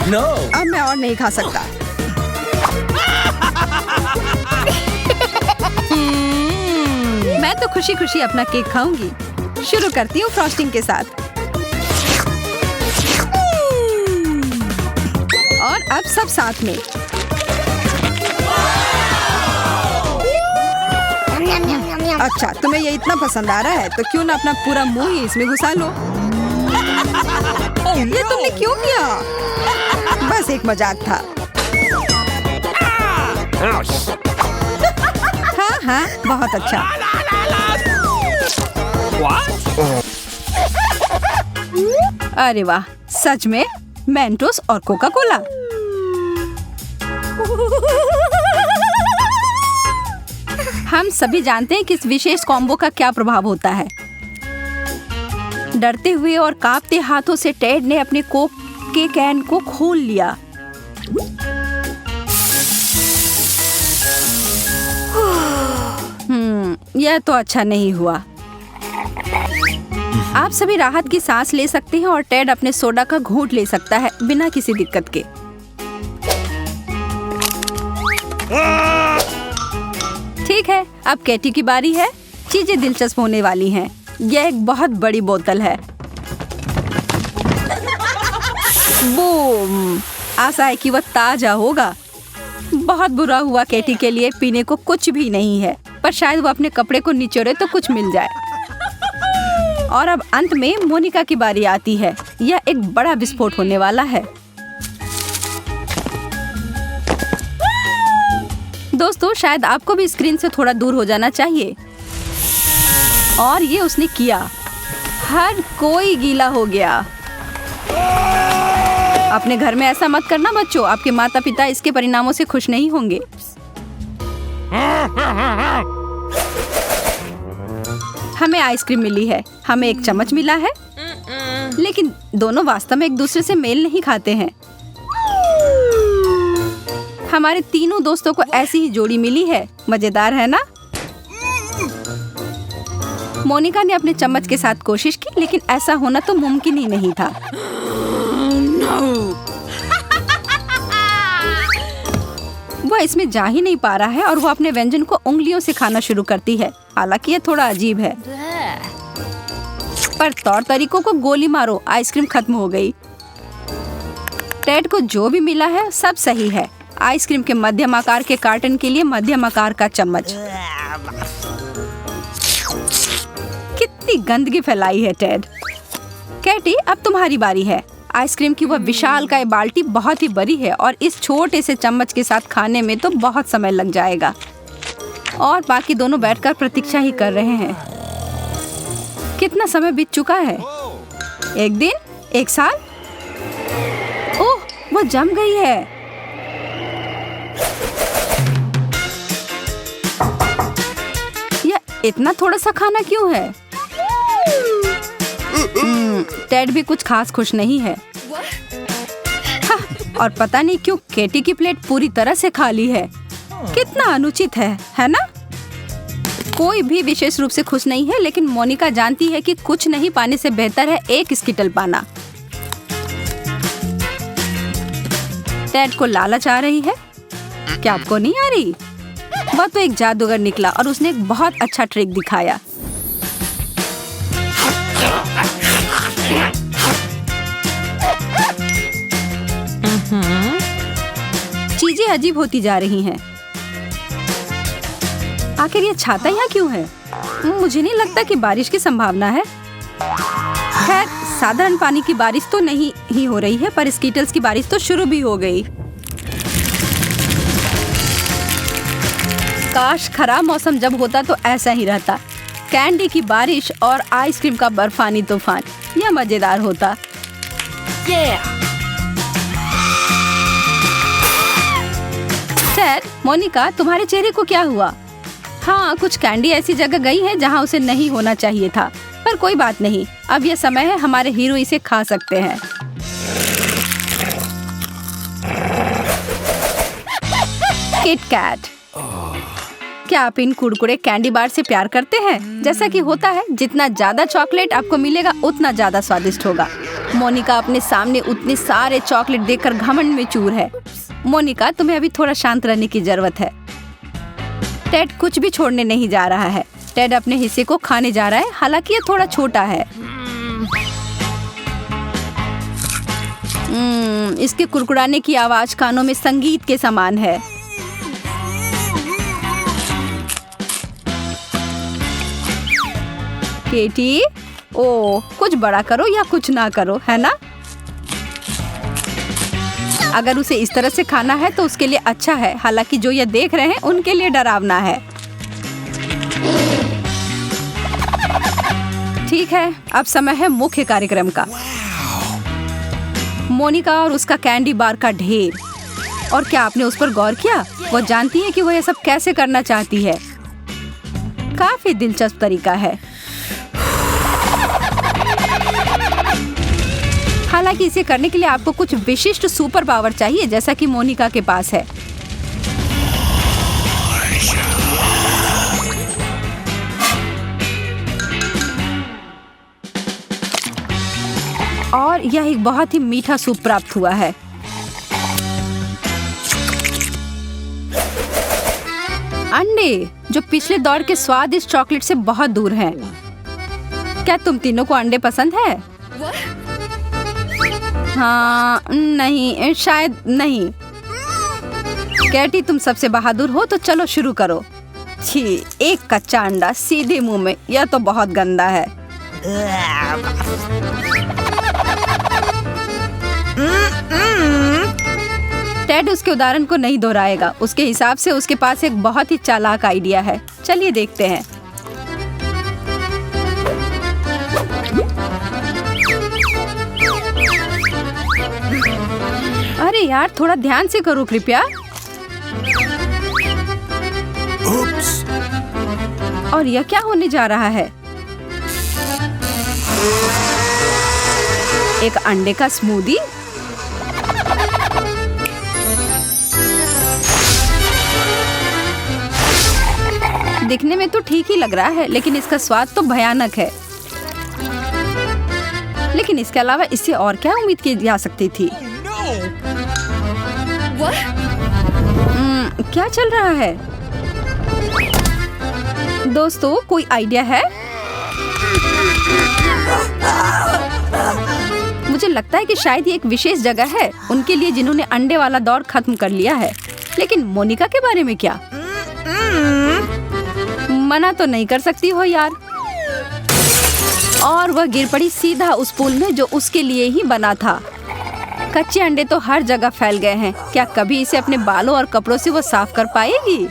No. अब मैं और नहीं खा सकता। मैं तो खुशी खुशी अपना केक खाऊंगी। शुरू करती हूँ फ्रॉस्टिंग के साथ। और अब सब साथ में। अच्छा, तुम्हें ये इतना पसंद आ रहा है तो क्यों ना अपना पूरा मुंह ही इसमें घुसा लो। ये तुमने क्यों किया? बस एक मजाक था। हाँ, बहुत अच्छा। What? अरे वाह, सच में मेंटोस और कोका कोला। हम सभी जानते हैं कि इस विशेष कॉम्बो का क्या प्रभाव होता है। डरते हुए और कांपते हाथों से टेड ने अपने कोक के कैन को खोल लिया। यह तो अच्छा नहीं हुआ। आप सभी राहत की सांस ले सकते हैं और टेड अपने सोडा का घूंट ले सकता है बिना किसी दिक्कत के। ठीक है, अब कैटी की बारी है। चीजें दिलचस्प होने वाली हैं। यह एक बहुत बड़ी बोतल है। बूम! आशा है कि वह ताजा होगा। बहुत बुरा हुआ कैटी के लिए पीने को कुछ भी नहीं है, पर शायद वो अपने कपड़े को निचोड़े तो कुछ मिल जाए। और अब अंत में मोनिका की बारी आती है। यह एक बड़ा विस्फोट होने वाला है। दोस्तों, शायद आपको भी स्क्रीन से थोड़ा दूर हो जाना चाहिए। और ये उसने किया। हर कोई गीला हो गया। अपने घर में ऐसा मत करना बच्चों, आपके माता पिता इसके परिणामों से खुश नहीं होंगे। हमें आइसक्रीम मिली है, हमें एक चम्मच मिला है, लेकिन दोनों वास्तव में एक दूसरे से मेल नहीं खाते हैं। हमारे तीनों दोस्तों को ऐसी ही जोड़ी मिली है। मजेदार है ना? मोनिका ने अपने चम्मच के साथ कोशिश की, लेकिन ऐसा होना तो मुमकिन ही नहीं था। वह इसमें जा ही नहीं पा रहा है और वो अपने व्यंजन को उंगलियों से खाना शुरू करती है। हालांकि यह थोड़ा अजीब है, पर तौर तरीकों को गोली मारो, आइसक्रीम खत्म हो गई। टेड को जो भी मिला है सब सही है। आइसक्रीम के मध्यम आकार के कार्टन के लिए मध्यम आकार का चम्मच। कितनी गंदगी फैलाई है टेड। कैटी, अब तुम्हारी बारी है। आइसक्रीम की वह विशालकाय बाल्टी बहुत ही बड़ी है और इस छोटे से चम्मच के साथ खाने में तो बहुत समय लग जाएगा। और बाकी दोनों बैठकर प्रतीक्षा ही कर रहे हैं। कितना समय बीत चुका है? एक दिन? एक साल? ओह, वो जम गई है। यह इतना थोड़ा सा खाना क्यों है? टेड भी कुछ खास खुश नहीं है। हाँ, और पता नहीं क्यों केटी की प्लेट पूरी तरह से खाली है। कितना अनुचित है ना? कोई भी विशेष रूप से खुश नहीं है, लेकिन मोनिका जानती है कि कुछ नहीं पाने से बेहतर है एक स्किटल पाना। टेड को लालच आ रही है। क्या आपको नहीं आ रही? वह तो एक जादूगर निकला और उसने एक बहुत अच्छा ट्रिक दिखाया। चीजें अजीब होती जा रही हैं। आखिर ये छाता यहाँ क्यों है? मुझे नहीं लगता कि बारिश की संभावना है। खैर, साधारण पानी की बारिश तो नहीं ही हो रही है, पर स्कीटल्स की बारिश तो शुरू भी हो गई। काश खराब मौसम जब होता तो ऐसा ही रहता। कैंडी की बारिश और आइसक्रीम का बर्फानी तूफान, यह मजेदार होता। टेड, मोनिका, तुम्हारे चेहरे को क्या हुआ? हाँ, कुछ कैंडी ऐसी जगह गई है जहाँ उसे नहीं होना चाहिए था, पर कोई बात नहीं। अब यह समय है, हमारे हीरो इसे खा सकते हैं। KitKat. क्या आप इन कुरकुरे कैंडी बार से प्यार करते हैं? जैसा कि होता है, जितना ज्यादा चॉकलेट आपको मिलेगा उतना ज्यादा स्वादिष्ट होगा। मोनिका अपने सामने उतने सारे चॉकलेट देखकर घमंड में चूर है। मोनिका, तुम्हें अभी थोड़ा शांत रहने की जरूरत है। टेड कुछ भी छोड़ने नहीं जा रहा है। टेड अपने हिस्से को खाने जा रहा है, हालांकि यह थोड़ा छोटा है। इसके कुरकुराने की आवाज कानों में संगीत के समान है। केटी, ओ, कुछ बड़ा करो या कुछ ना करो, है ना? अगर उसे इस तरह से खाना है तो उसके लिए अच्छा है, हालांकि जो ये देख रहे हैं उनके लिए डरावना है। ठीक है, अब समय है मुख्य कार्यक्रम का। मोनिका और उसका कैंडी बार का ढेर। और क्या आपने उस पर गौर किया? वो जानती है कि वो ये सब कैसे करना चाहती है। काफी दिलचस्प तरीका है। हालांकि इसे करने के लिए आपको कुछ विशिष्ट सुपर पावर चाहिए, जैसा कि मोनिका के पास है। और यह एक बहुत ही मीठा सूप प्राप्त हुआ है। अंडे, जो पिछले दौर के स्वादिष्ट चॉकलेट से बहुत दूर हैं। क्या तुम तीनों को अंडे पसंद है? हाँ, नहीं, शायद नहीं। कैटी, तुम सबसे बहादुर हो, तो चलो शुरू करो। छी, एक कच्चा अंडा सीधे मुंह में, यह तो बहुत गंदा है। टेड उसके उदाहरण को नहीं दोहराएगा। उसके हिसाब से उसके पास एक बहुत ही चालाक आइडिया है। चलिए देखते हैं। अरे यार, थोड़ा ध्यान से करो कृपया। और यह क्या होने जा रहा है? एक अंडे का स्मूदी? दिखने में तो ठीक ही लग रहा है, लेकिन इसका स्वाद तो भयानक है। लेकिन इसके अलावा इससे और क्या उम्मीद की जा सकती थी? क्या चल रहा है? दोस्तों, कोई आइडिया है? मुझे लगता है कि शायद ये एक विशेष जगह है उनके लिए जिन्होंने अंडे वाला दौर खत्म कर लिया है। लेकिन मोनिका के बारे में क्या? मना तो नहीं कर सकती हो यार। और वह गिर पड़ी सीधा उस पूल में जो उसके लिए ही बना था। कच्चे अंडे तो हर जगह फैल गए हैं। क्या कभी इसे अपने बालों और कपड़ों से वो साफ कर पाएगी?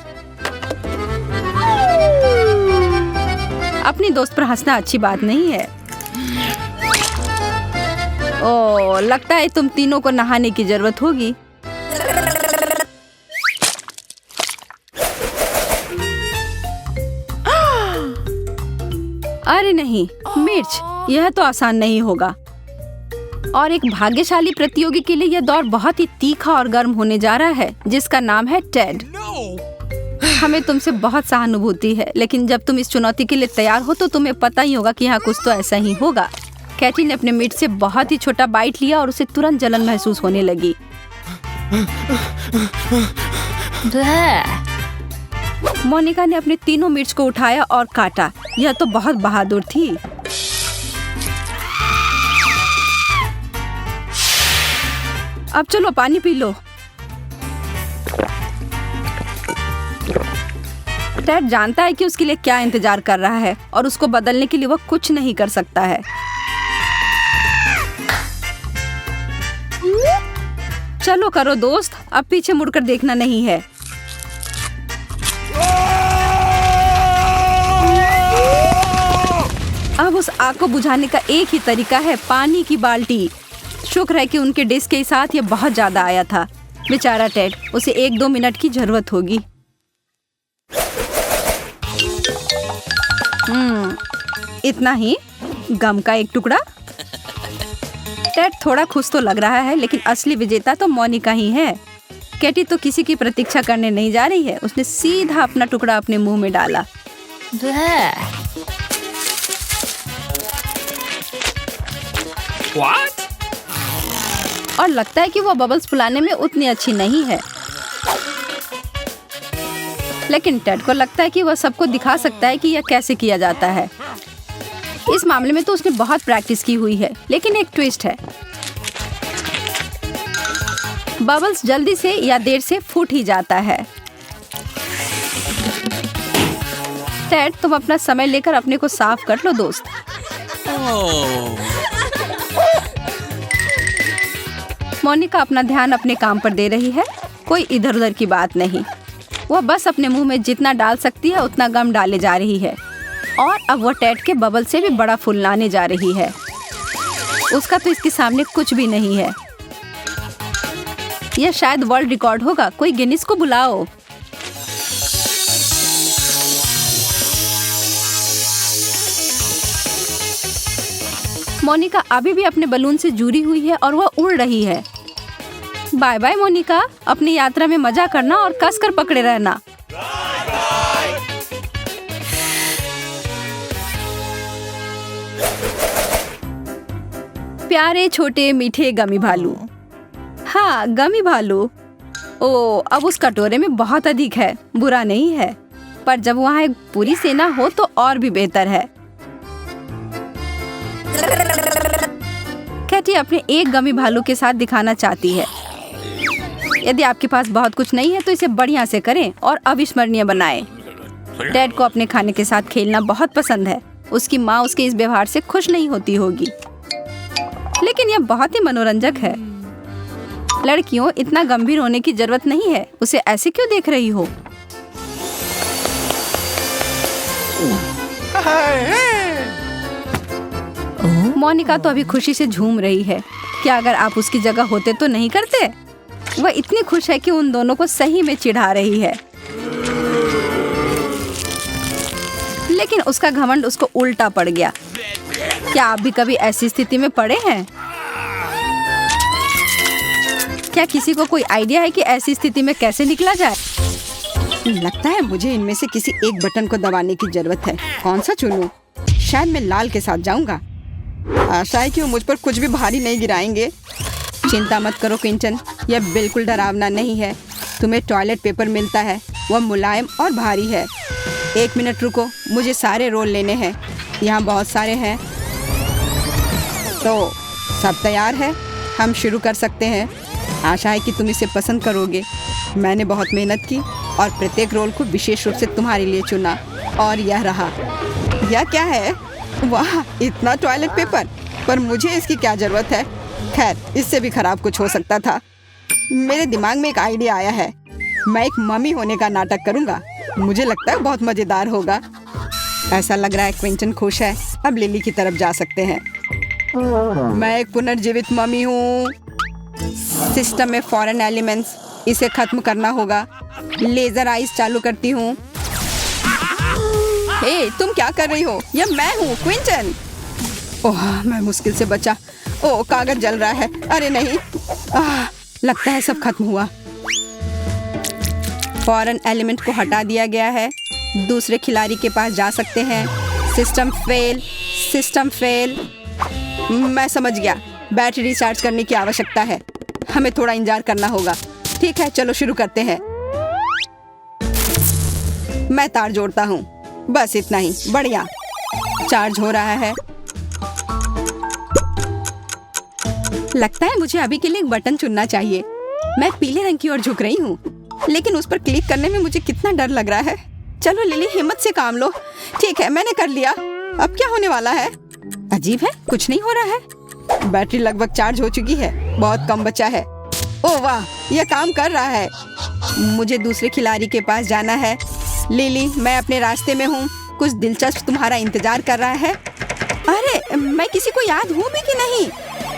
अपनी दोस्त पर हंसना अच्छी बात नहीं है। ओह, लगता है तुम तीनों को नहाने की जरूरत होगी। अरे नहीं, मिर्च, यह तो आसान नहीं होगा। और एक भाग्यशाली प्रतियोगी के लिए यह दौर बहुत ही तीखा और गर्म होने जा रहा है, जिसका नाम है टेड। हमें तुमसे बहुत सहानुभूति है, लेकिन जब तुम इस चुनौती के लिए तैयार हो तो तुम्हें पता ही होगा कि यहाँ कुछ तो ऐसा ही होगा। कैटी ने अपने मीट से बहुत ही छोटा बाइट लिया और उसे तुरंत जलन महसूस होने लगी। मोनिका ने अपने तीनों मिर्च को उठाया और काटा। यह तो बहुत बहादुर थी। अब चलो पानी पी लो। टेड जानता है कि उसके लिए क्या इंतजार कर रहा है और उसको बदलने के लिए वह कुछ नहीं कर सकता है। चलो करो दोस्त, अब पीछे मुड़कर देखना नहीं है। अब उस आग को बुझाने का एक ही तरीका है, पानी की बाल्टी। शुक्र है कि उनके डिश के साथ यह बहुत ज्यादा आया था। बेचारा टेड, उसे 1-2 मिनट की जरूरत होगी। इतना ही, गम का एक टुकड़ा। टेड थोड़ा खुश तो लग रहा है, लेकिन असली विजेता तो मोनिका ही है। कैटी तो किसी की प्रतीक्षा करने नहीं जा रही है। उसने सीधा अपना टुकड़ा अपने मुंह में डाला। What? और लगता है कि वो बबल्स फुलाने में उतनी अच्छी नहीं है, लेकिन टेड को लगता है कि वह सबको दिखा सकता है कि यह कैसे किया जाता है। इस मामले में तो उसने बहुत प्रैक्टिस की हुई है, लेकिन एक ट्विस्ट है। बबल्स जल्दी से या देर से फूट ही जाता है। टेड, तुम अपना समय लेकर अपने को साफ कर लो दोस्त। Oh. मोनिका अपना ध्यान अपने काम पर दे रही है, कोई इधर उधर की बात नहीं। वह बस अपने मुंह में जितना डाल सकती है उतना गम डाले जा रही है, और अब वह टेड के बबल से भी बड़ा फूल लाने जा रही है। उसका तो इसके सामने कुछ भी नहीं है। यह शायद वर्ल्ड रिकॉर्ड होगा। कोई गिनीज को बुलाओ। मोनिका अभी भी अपने बलून से जुड़ी हुई है और वह उड़ रही है। बाय बाय मोनिका, अपनी यात्रा में मजा करना और कसकर पकड़े रहना। प्यारे छोटे मीठे गमी भालू। हाँ, गमी भालू। ओ, अब उस कटोरे में बहुत अधिक है। बुरा नहीं है, पर जब वहाँ एक पूरी सेना हो तो और भी बेहतर है। कैटी अपने एक गमी भालू के साथ दिखाना चाहती है। यदि आपके पास बहुत कुछ नहीं है तो इसे बढ़िया से करें और अविस्मरणीय बनाएं। टेड को अपने खाने के साथ खेलना बहुत पसंद है। उसकी माँ उसके इस व्यवहार से खुश नहीं होती होगी, लेकिन यह बहुत ही मनोरंजक है। लड़कियों, इतना गंभीर होने की जरूरत नहीं है। उसे ऐसे क्यों देख रही हो? मोनिका तो अभी खुशी से झूम रही है। क्या अगर आप उसकी जगह होते तो नहीं करते? वह इतनी खुश है कि उन दोनों को सही में चिढ़ा रही है, लेकिन उसका घमंड उसको उल्टा पड़ गया। क्या आप भी कभी ऐसी स्थिति में पड़े हैं? क्या किसी को कोई आइडिया है कि ऐसी स्थिति में कैसे निकला जाए? लगता है मुझे इनमें से किसी एक बटन को दबाने की जरूरत है। कौन सा चुनूं? शायद मैं लाल के साथ जाऊंगा। आशा है कि वो मुझ पर कुछ भी भारी नहीं गिराएंगे। चिंता मत करो क्विंटन, यह बिल्कुल डरावना नहीं है। तुम्हें टॉयलेट पेपर मिलता है, वह मुलायम और भारी है। 1 मिनट रुको, मुझे सारे रोल लेने हैं। यहाँ बहुत सारे हैं। तो सब तैयार है, हम शुरू कर सकते हैं। आशा है कि तुम इसे पसंद करोगे। मैंने बहुत मेहनत की और प्रत्येक रोल को विशेष रूप से तुम्हारे लिए चुना, और यह रहा। यह क्या है? वाह, इतना टॉयलेट पेपर! पर मुझे इसकी क्या जरूरत है? खैर, इससे भी खराब कुछ हो सकता था। मेरे दिमाग में एक आइडिया आया है। मैं एक मम्मी होने का नाटक करूंगा। मुझे लगता है बहुत मजेदार होगा। ऐसा लग रहा है क्विंटन खुश है। अब लिली की तरफ जा सकते हैं। मैं एक पुनर्जीवित मम्मी हूँ। सिस्टम में फॉरेन एलिमेंट्स, इसे खत्म करना होगा। लेजर आइज चालू करती हूँ। हे, तुम क्या कर रही हो? यह मैं हूँ, क्विंटन। ओह, मैं मुश्किल से बचा। ओह, कागज जल रहा है। अरे नहीं। लगता है सब खत्म हुआ। फौरन एलिमेंट को हटा दिया गया है। दूसरे खिलाड़ी के पास जा सकते हैं। System fail, system fail. मैं समझ गया, बैटरी रिचार्ज करने की आवश्यकता है। हमें थोड़ा इंतजार करना होगा। ठीक है, चलो शुरू करते हैं। मैं तार जोड़ता हूँ, बस इतना ही। बढ़िया, चार्ज हो रहा है। लगता है मुझे अभी के लिए एक बटन चुनना चाहिए। मैं पीले रंग की ओर झुक रही हूँ, लेकिन उस पर क्लिक करने में मुझे कितना डर लग रहा है। चलो लिली, हिम्मत से काम लो। ठीक है, मैंने कर लिया। अब क्या होने वाला है? अजीब है, कुछ नहीं हो रहा है। बैटरी लगभग चार्ज हो चुकी है, बहुत कम बचा है। ओह वाह, यह काम कर रहा है। मुझे दूसरे खिलाड़ी के पास जाना है। लिली, मैं अपने रास्ते में हूँ। कुछ दिलचस्प तुम्हारा इंतजार कर रहा है। अरे, मैं किसी को याद हूँ भी कि नहीं?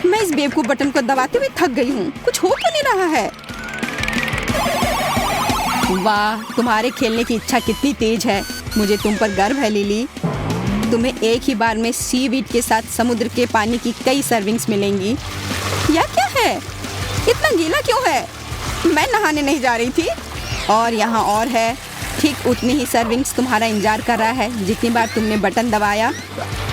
मैं इस बेवकूफ बटन को दबाते हुए थक गई हूँ। कुछ हो क्यों नहीं रहा है? वाह, तुम्हारे खेलने की इच्छा कितनी तेज है। मुझे तुम पर गर्व है लिली। तुम्हें एक ही बार में सीवीड के साथ समुद्र के पानी की कई सर्विंग्स मिलेंगी। यह क्या है? इतना गीला क्यों है? मैं नहाने नहीं जा रही थी। और यहाँ और है। ठीक उतनी ही सर्विंग्स तुम्हारा इंतजार कर रहा है जितनी बार तुमने बटन दबाया।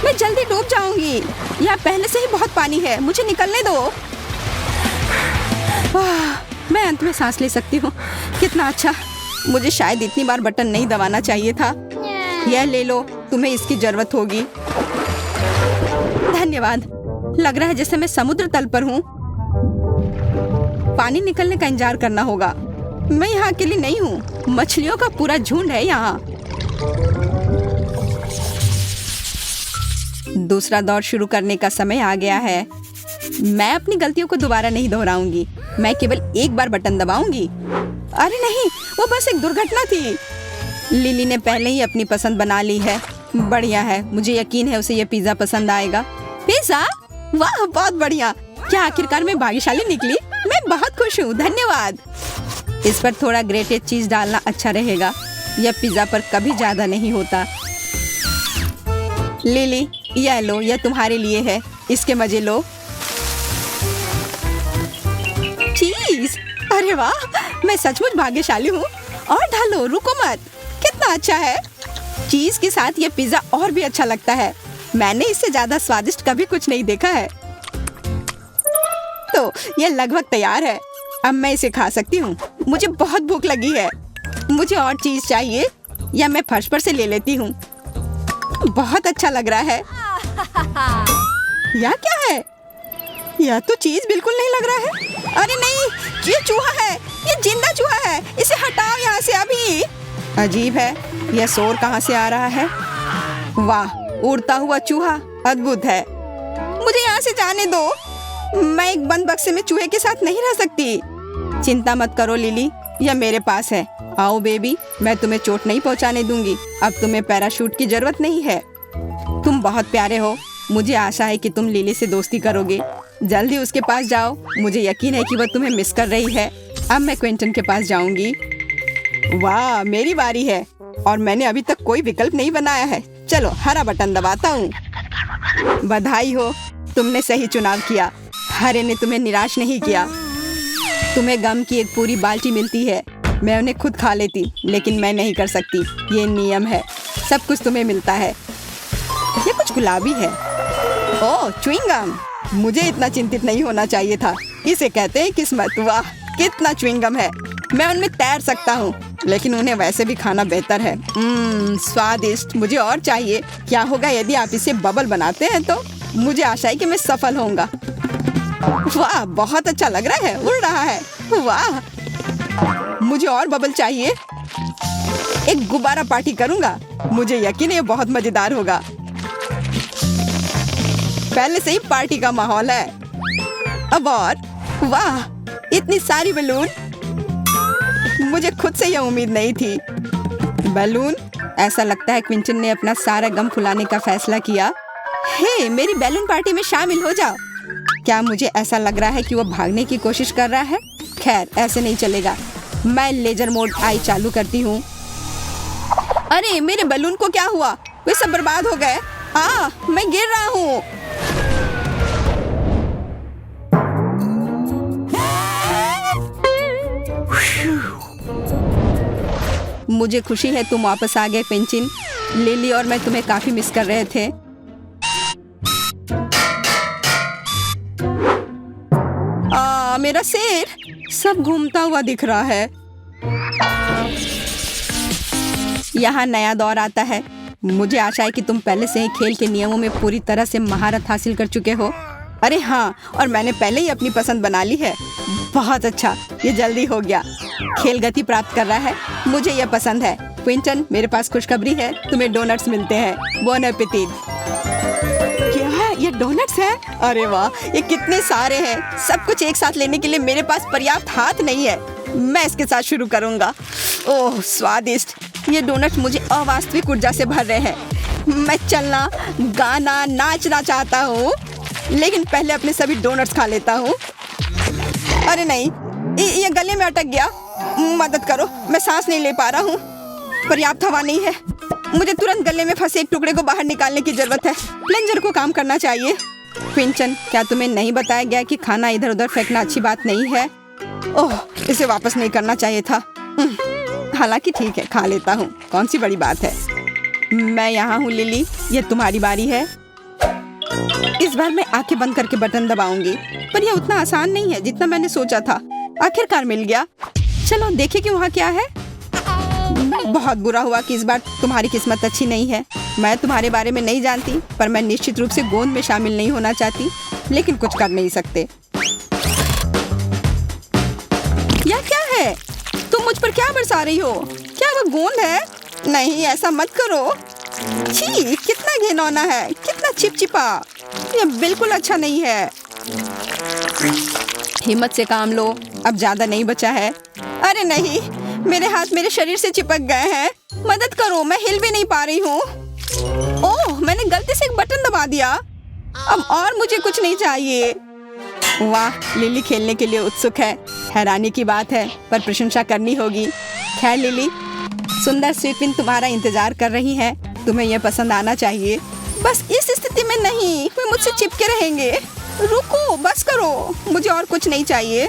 मैं जल्दी डूब जाऊंगी। यहाँ पहले से ही बहुत पानी है, मुझे निकलने दो। मैं अंत में सांस ले सकती हूँ। कितना अच्छा। मुझे शायद इतनी बार बटन नहीं दबाना चाहिए था। यह ले लो, तुम्हें इसकी जरूरत होगी। धन्यवाद। लग रहा है जैसे मैं समुद्र तल पर हूँ। पानी निकलने का इंतजार करना होगा। मैं यहाँ अकेली नहीं हूँ, मछलियों का पूरा झुंड है यहाँ। दूसरा दौर शुरू करने का समय आ गया है। मैं अपनी गलतियों को दोबारा नहीं दोहराऊंगी। मैं केवल एक बार बटन दबाऊंगी। अरे नहीं, वो बस एक दुर्घटना थी। लिली ने पहले ही अपनी पसंद बना ली है। बढ़िया है, मुझे यकीन है उसे ये पिज्जा पसंद आएगा। पिज्जा? वाह, बहुत बढ़िया। क्या आखिरकार मैं भाग्यशाली निकली? मैं बहुत खुश हूँ, धन्यवाद। इस पर थोड़ा ग्रेटेड चीज डालना अच्छा रहेगा। यह पिज्जा पर कभी ज्यादा नहीं होता। लिली, यह लो, यह तुम्हारे लिए है। इसके मजे लो। चीज! अरे वाह, मैं सचमुच भाग्यशाली हूँ। और ढालो, रुको मत। कितना अच्छा है। चीज के साथ ये पिज्जा और भी अच्छा लगता है। मैंने इससे ज्यादा स्वादिष्ट कभी कुछ नहीं देखा है। तो ये लगभग तैयार है। अब मैं इसे खा सकती हूँ। मुझे बहुत भूख लगी है। मुझे और चीज चाहिए, या मैं फर्श पर से ले लेती हूँ। बहुत अच्छा लग रहा है। यह क्या है? यह तो चीज बिल्कुल नहीं लग रहा है। अरे नहीं, ये चूहा है। ये जिंदा चूहा है। इसे हटाओ यहाँ से अभी। अजीब है, यह शोर कहाँ से आ रहा है? वाह, उड़ता हुआ चूहा, अद्भुत है। मुझे यहाँ से जाने दो। मैं एक बंद बक्से में चूहे के साथ नहीं रह सकती। चिंता मत करो लिली, यह मेरे पास है। आओ बेबी, मैं तुम्हें चोट नहीं पहुँचाने दूंगी। अब तुम्हें पैराशूट की जरूरत नहीं है। तुम बहुत प्यारे हो। मुझे आशा है कि तुम लिली से दोस्ती करोगे। जल्दी उसके पास जाओ। मुझे यकीन है कि वह तुम्हें मिस कर रही है। अब मैं क्विंटन के पास जाऊंगी। वाह, मेरी बारी है और मैंने अभी तक कोई विकल्प नहीं बनाया है। चलो हरा बटन दबाता हूँ। बधाई हो, तुमने सही चुनाव किया। हरे ने तुम्हें निराश नहीं किया। तुम्हें गम की एक पूरी बाल्टी मिलती है। मैं उन्हें खुद खा लेती, लेकिन मैं नहीं कर सकती। ये नियम है। सब कुछ तुम्हें मिलता है। ये कुछ गुलाबी है। ओह, च्युइंगम। मुझे इतना चिंतित नहीं होना चाहिए था। इसे कहते हैं किस्मत। वाह, कितना च्युइंगम है। मैं उनमें तैर सकता हूँ, लेकिन उन्हें वैसे भी खाना बेहतर है। स्वादिष्ट। मुझे और चाहिए। क्या होगा यदि आप इसे बबल बनाते हैं? तो मुझे आशा है कि मैं सफल होऊंगा। वाह, बहुत अच्छा लग रहा है। उड़ रहा है। वाह, मुझे और बबल चाहिए। एक गुब्बारा पार्टी करूंगा। मुझे यकीन है ये बहुत मजेदार होगा। पहले से ही पार्टी का माहौल है। अब और, वाह, इतनी सारी बैलून। मुझे खुद से यह उम्मीद नहीं थी। बैलून? ऐसा लगता है क्विंटन ने अपना सारा गम फुलाने का फैसला किया। हे, मेरी बैलून पार्टी में शामिल हो जाओ। क्या मुझे ऐसा लग रहा है कि वो भागने की कोशिश कर रहा है? खैर, ऐसे नहीं चलेगा। मैं लेजर मोड आई चालू करती हूँ। अरे, मेरे बैलून को क्या हुआ? वे सब बर्बाद हो गए। मैं गिर रहा हूँ। मुझे खुशी है तुम वापस आ गए क्विंचिन। लिली और मैं तुम्हें काफी मिस कर रहे थे। मेरा सिर सब घूमता हुआ दिख रहा है। यहाँ नया दौर आता है। मुझे आशा है कि तुम पहले से ही खेल के नियमों में पूरी तरह से महारत हासिल कर चुके हो। अरे हाँ, और मैंने पहले ही अपनी पसंद बना ली है। बहुत अच्छा, ये जल्दी हो गया। खेल गति प्राप्त कर रहा है। मुझे ये पसंद है। क्विंटन, मेरे पास खुशखबरी है, तुम्हें डोनट्स मिलते हैं। Bone appétit. क्या है ये? डोनट्स है? अरे वाह, ये कितने सारे हैं। सब कुछ एक साथ लेने के लिए मेरे पास पर्याप्त हाथ नहीं है। मैं इसके साथ शुरू करूंगा। ओह स्वादिष्ट। ये डोनट्स मुझे अवास्तविक ऊर्जा से भर रहे हैं। मैं चलना, गाना, नाचना चाहता हूँ, लेकिन पहले अपने सभी डोनट्स खा लेता हूँ। अरे नहीं, ये गले में अटक गया। मदद करो, मैं सांस नहीं ले पा रहा हूँ। पर्याप्त हवा नहीं है। मुझे तुरंत गले में फंसे एक टुकड़े को बाहर निकालने की जरूरत है। प्लंजर को काम करना चाहिए। क्विंटन, क्या तुम्हें नहीं बताया गया कि खाना इधर उधर फेंकना अच्छी बात नहीं है? ओह, इसे वापस नहीं करना चाहिए था। हालांकि ठीक है, खा लेता हूँ। कौन सी बड़ी बात है। मैं यहाँ हूँ लिली, ये तुम्हारी बारी है। इस बार मैं आंखें बंद करके बटन दबाऊंगी, पर यह उतना आसान नहीं है जितना मैंने सोचा था। आखिरकार मिल गया। चलो देखें कि वहाँ क्या है। बहुत बुरा हुआ कि इस बार तुम्हारी किस्मत अच्छी नहीं है। मैं तुम्हारे बारे में नहीं जानती, पर मैं निश्चित रूप से गोंद में शामिल नहीं होना चाहती, लेकिन कुछ कर नहीं सकते। यह क्या है? तुम मुझ पर क्या बरसा रही हो? क्या वह गोंद है? नहीं, ऐसा मत करो। छी, कितना घिनौना है, कितना चिपचिपा। यह बिल्कुल अच्छा नहीं है। हिम्मत से काम लो, अब ज्यादा नहीं बचा है। अरे नहीं, मेरे हाथ मेरे शरीर से चिपक गए हैं। मदद करो, मैं हिल भी नहीं पा रही हूँ। ओह, मैंने गलती से एक बटन दबा दिया। अब और मुझे कुछ नहीं चाहिए। वाह, लिली खेलने के लिए उत्सुक है। हैरानी की बात है, पर प्रशंसा करनी होगी। खैर लिली, सुंदर स्वीपिन तुम्हारा इंतजार कर रही है। तुम्हें यह पसंद आना चाहिए। बस इस स्थिति में नहीं, वे मुझसे चिपके रहेंगे। रुको, बस करो, मुझे और कुछ नहीं चाहिए।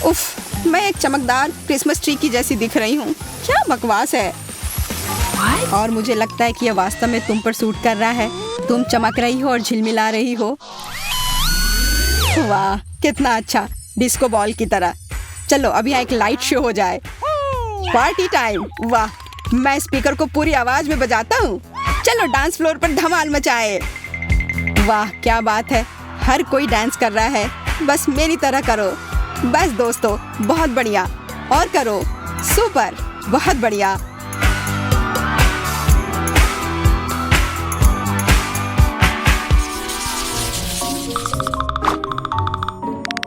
उफ, मैं एक चमकदार क्रिसमस ट्री की जैसी दिख रही हूँ। क्या बकवास है। और मुझे लगता है कि यह वास्तव में तुम पर सूट कर रहा है। तुम चमक रही हो और झिलमिला रही हो। वाह, कितना अच्छा, डिस्को बॉल की तरह। चलो अब यहाँ एक लाइट शो हो जाए। Party time. वाह, मैं स्पीकर को पूरी आवाज में बजाता हूँ। चलो डांस फ्लोर पर धमाल मचाए। वाह, क्या बात है, हर कोई डांस कर रहा है। बस मेरी तरह करो। बस दोस्तों, बहुत बढ़िया, और करो। सुपर, बहुत बढ़िया।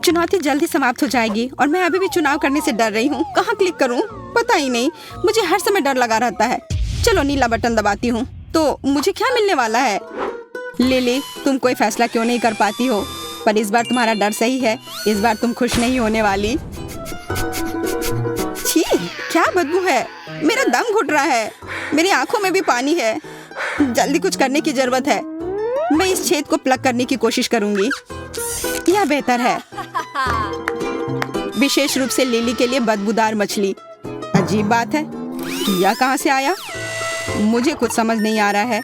चुनौती जल्दी समाप्त हो जाएगी और मैं अभी भी चुनाव करने से डर रही हूँ। कहाँ क्लिक करूँ पता ही नहीं। मुझे हर समय डर लगा रहता है। चलो नीला बटन दबाती हूँ तो मुझे क्या मिलने वाला है। लिली, तुम कोई फैसला क्यों नहीं कर पाती हो? पर इस बार तुम्हारा डर सही है। इस बार तुम खुश नहीं होने वाली। छी, क्या बदबू है। मेरा दम घुट रहा है। मेरी आंखों में भी पानी है। जल्दी कुछ करने की जरूरत है। मैं इस छेद को प्लग करने की कोशिश करूंगी। यह बेहतर है। विशेष रूप से लिली के लिए बदबूदार मछली। अजीब बात है, यह कहाँ से आया? मुझे कुछ समझ नहीं आ रहा है।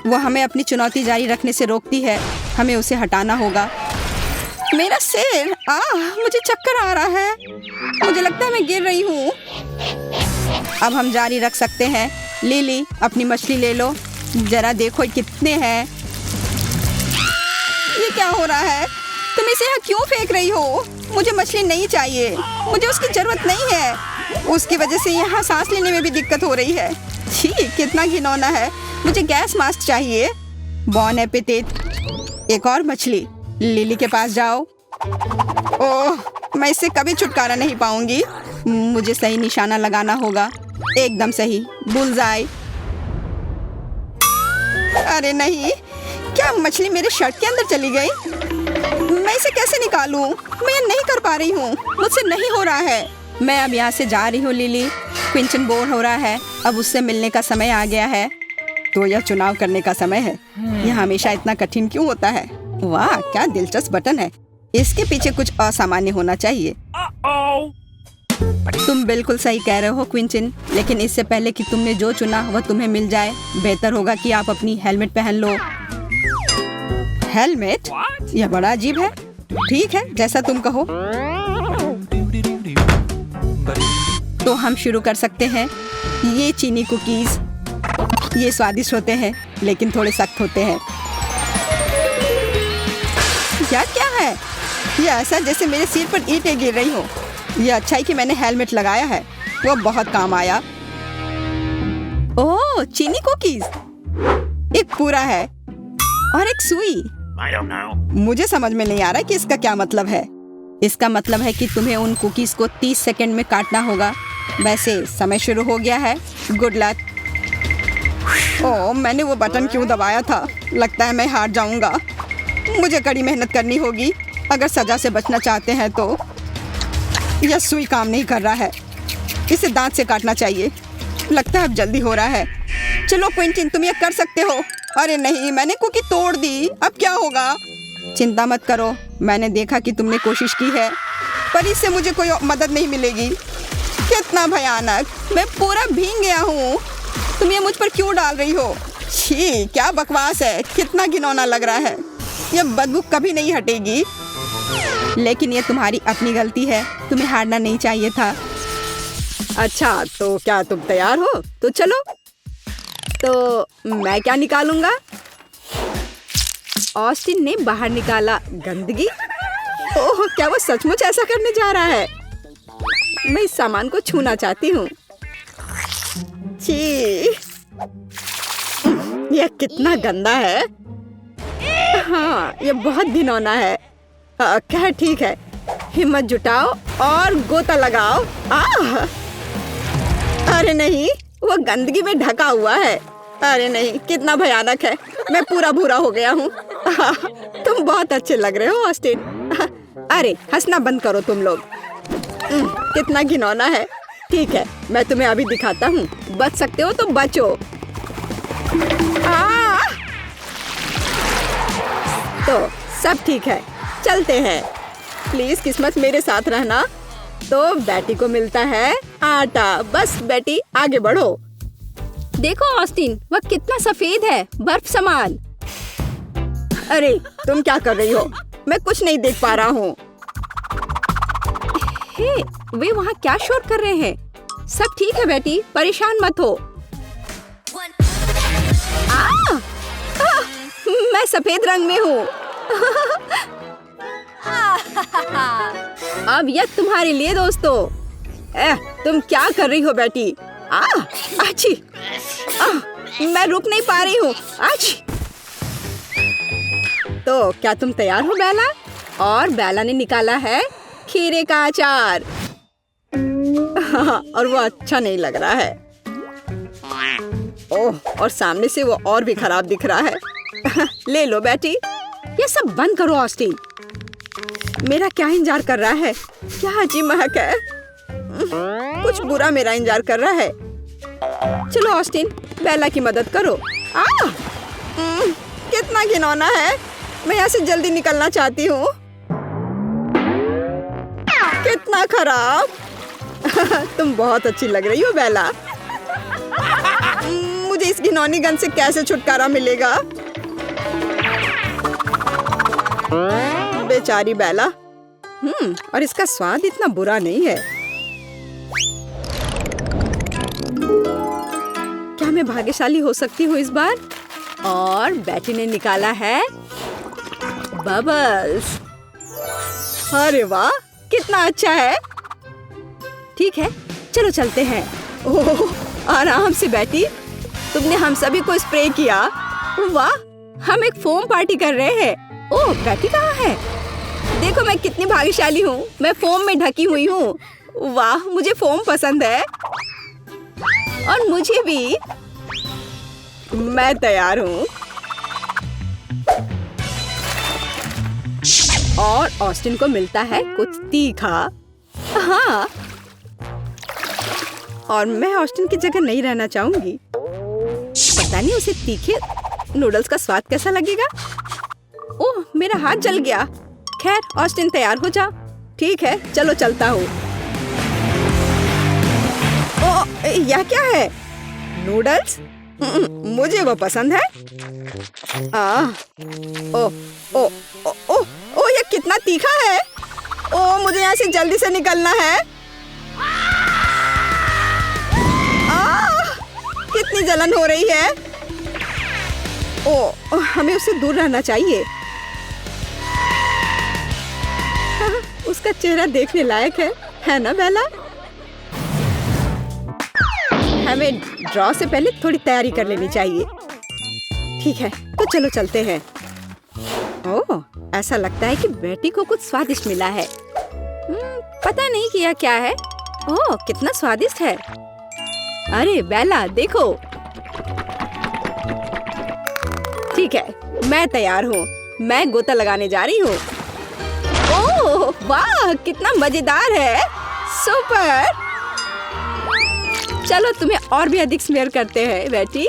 वो हमें अपनी चुनौती जारी रखने से रोकती है। हमें उसे हटाना होगा। मेरा सिर, मुझे चक्कर आ रहा है। मुझे लगता है मैं गिर रही हूँ। अब हम जारी रख सकते हैं। लिली, अपनी मछली ले लो। जरा देखो कितने हैं। ये क्या हो रहा है? तुम इसे यहाँ क्यों फेंक रही हो? मुझे मछली नहीं चाहिए। मुझे उसकी जरूरत नहीं है। उसकी वजह से यहाँ सांस लेने में भी दिक्कत हो रही है। छी, कितना घिनौना है। मुझे गैस मास्क चाहिए। बॉन एपेटिट। एक और मछली। लिली के पास जाओ। ओह, मैं इससे कभी छुटकारा नहीं पाऊंगी। मुझे सही निशाना लगाना होगा। एकदम सही, बुलजाई। अरे नहीं, क्या मछली मेरे शर्ट के अंदर चली गई? मैं इसे कैसे निकालूं? मैं ये नहीं कर पा रही हूँ। मुझसे नहीं हो रहा है। मैं अब यहाँ से जा रही हूँ लिली। क्विंटन बोर हो रहा है। अब उससे मिलने का समय आ गया है। तो यह चुनाव करने का समय है। यह हमेशा इतना कठिन क्यों होता है? वाह, क्या दिलचस्प बटन है। इसके पीछे कुछ असामान्य होना चाहिए। तुम बिल्कुल सही कह रहे हो क्विंचिन, लेकिन इससे पहले कि तुमने जो चुना वह तुम्हें मिल जाए, बेहतर होगा कि आप अपनी हेलमेट पहन लो। हेलमेट? यह बड़ा अजीब है। ठीक है, जैसा तुम कहो। तो हम शुरू कर सकते हैं। ये चीनी कुकीज, ये स्वादिष्ट होते हैं लेकिन थोड़े सख्त होते हैं। क्या क्या है? ये ऐसा जैसे मेरे सिर पर ईंटें गिर रही हो। ये अच्छा है कि मैंने हेलमेट लगाया है, वो बहुत काम आया। ओह, चीनी कुकीज। एक पूरा है और एक सुई। मुझे समझ में नहीं आ रहा कि इसका क्या मतलब है। इसका मतलब है कि तुम्हें उन कुकीज को 30 सेकंड में काटना होगा। वैसे समय शुरू हो गया है। Good luck. ओह, मैंने वो बटन क्यों दबाया था? लगता है मैं हार जाऊंगा। मुझे कड़ी मेहनत करनी होगी अगर सजा से बचना चाहते हैं तो। यह सुई काम नहीं कर रहा है, इसे दांत से काटना चाहिए। लगता है अब जल्दी हो रहा है। चलो क्विंटिन, तुम ये कर सकते हो। अरे नहीं, मैंने कुकी तोड़ दी। अब क्या होगा? चिंता मत करो, मैंने देखा कि तुमने कोशिश की है, पर इससे मुझे कोई मदद नहीं मिलेगी। कितना भयानक, मैं पूरा भीग गया हूँ। तुम ये मुझ पर क्यों डाल रही हो? छी, क्या बकवास है। कितना घिनौना लग रहा है। यह बदबू कभी नहीं हटेगी। लेकिन ये तुम्हारी अपनी गलती है, तुम्हें हारना नहीं चाहिए था। अच्छा, तो क्या तुम तैयार हो? तो चलो। तो मैं क्या निकालूंगा? ऑस्टिन ने बाहर निकाला गंदगी। ओह, क्या वो सचमुच ऐसा करने जा रहा है? मैं इस सामान को छूना चाहती हूँ। छी, यह कितना गंदा है। हाँ, यह बहुत घिनौना है। खैर ठीक है, हिम्मत जुटाओ और गोता लगाओ। अरे नहीं, वो गंदगी में ढका हुआ है। अरे नहीं, कितना भयानक है। मैं पूरा भूरा हो गया हूँ। तुम बहुत अच्छे लग रहे हो ऑस्टिन। अरे हंसना बंद करो तुम लोग। कितना घिनौना है। ठीक है, मैं तुम्हें अभी दिखाता हूँ। बच सकते हो तो बचो। तो सब ठीक है, चलते हैं। प्लीज किस्मत मेरे साथ रहना। तो बेटी को मिलता है आटा। बस बेटी, आगे बढ़ो। देखो ऑस्टिन, वह कितना सफेद है, बर्फ समान। अरे तुम क्या कर रही हो? मैं कुछ नहीं देख पा रहा हूँ। हे, वे वहाँ क्या शोर कर रहे हैं? सब ठीक है बेटी, परेशान मत हो। मैं सफेद रंग में हूँ। अब यह तुम्हारे लिए दोस्तों। तुम क्या कर रही हो बेटी? आची, मैं रुक नहीं पा रही हूँ। आची। तो क्या तुम तैयार हो बेला? और बेला ने निकाला है खीरे का अचार। और वो अच्छा नहीं लग रहा है। ओह, और सामने से वो और भी खराब दिख रहा है। ले लो बेटी। ये सब बंद करो ऑस्टिन। मेरा क्या इंतजार कर रहा है? क्या अजीब महक है। कुछ बुरा मेरा इंतजार कर रहा है। चलो ऑस्टिन, बेला की मदद करो। कितना घिनौना है। मैं यहाँ से जल्दी निकलना चाहती हूँ। कितना खराब। तुम बहुत अच्छी लग रही हो बेला। मुझे इस घिनौनी गंध से कैसे छुटकारा मिलेगा? बेचारी बेला। और इसका स्वाद इतना बुरा नहीं है। क्या मैं भाग्यशाली हो सकती हूँ इस बार? और बेटी ने निकाला है बबल्स। अरे वाह, कितना अच्छा है। ठीक है, चलो चलते हैं। ओह, आराम से बेटी। तुमने हम सभी को स्प्रे किया। वाह, हम एक फोम पार्टी कर रहे हैं। ओह, बेटी कहाँ है? देखो मैं कितनी भाग्यशाली हूँ। मैं फोम में ढकी हुई हूँ। वाह, मुझे फोम पसंद है। और मुझे भी। मैं तैयार हूँ। और ऑस्टिन को मिलता है कुछ तीखा। हाँ, और मैं ऑस्टिन की जगह नहीं रहना चाहूंगी। पता नहीं उसे तीखे नूडल्स का स्वाद कैसा लगेगा। ओह, मेरा हाथ जल गया। खैर ऑस्टिन, तैयार हो जा। ठीक है, चलो चलता हूँ। यह क्या है? नूडल्स? मुझे वो पसंद है। ओ ओ ओ ओ ओ ये कितना तीखा है। ओ मुझे यहाँ से जल्दी से निकलना है। कितनी जलन हो रही है। ओ हमें उससे दूर रहना चाहिए। उसका चेहरा देखने लायक है ना बेला? हमें ड्रॉ से पहले थोड़ी तैयारी कर लेनी चाहिए। ठीक है, तो चलो चलते हैं। ओह, ऐसा लगता है कि बेटी को कुछ स्वादिष्ट मिला है। पता नहीं कि यह क्या है। ओह, कितना स्वादिष्ट है। अरे बेला, देखो। ठीक है, मैं तैयार हूँ। मैं गोता लगाने जा रही हूँ। ओह, वाह, कितना मजेदार है। सुपर। चलो तुम्हें और भी अधिक स्मेयर करते हैं बेटी।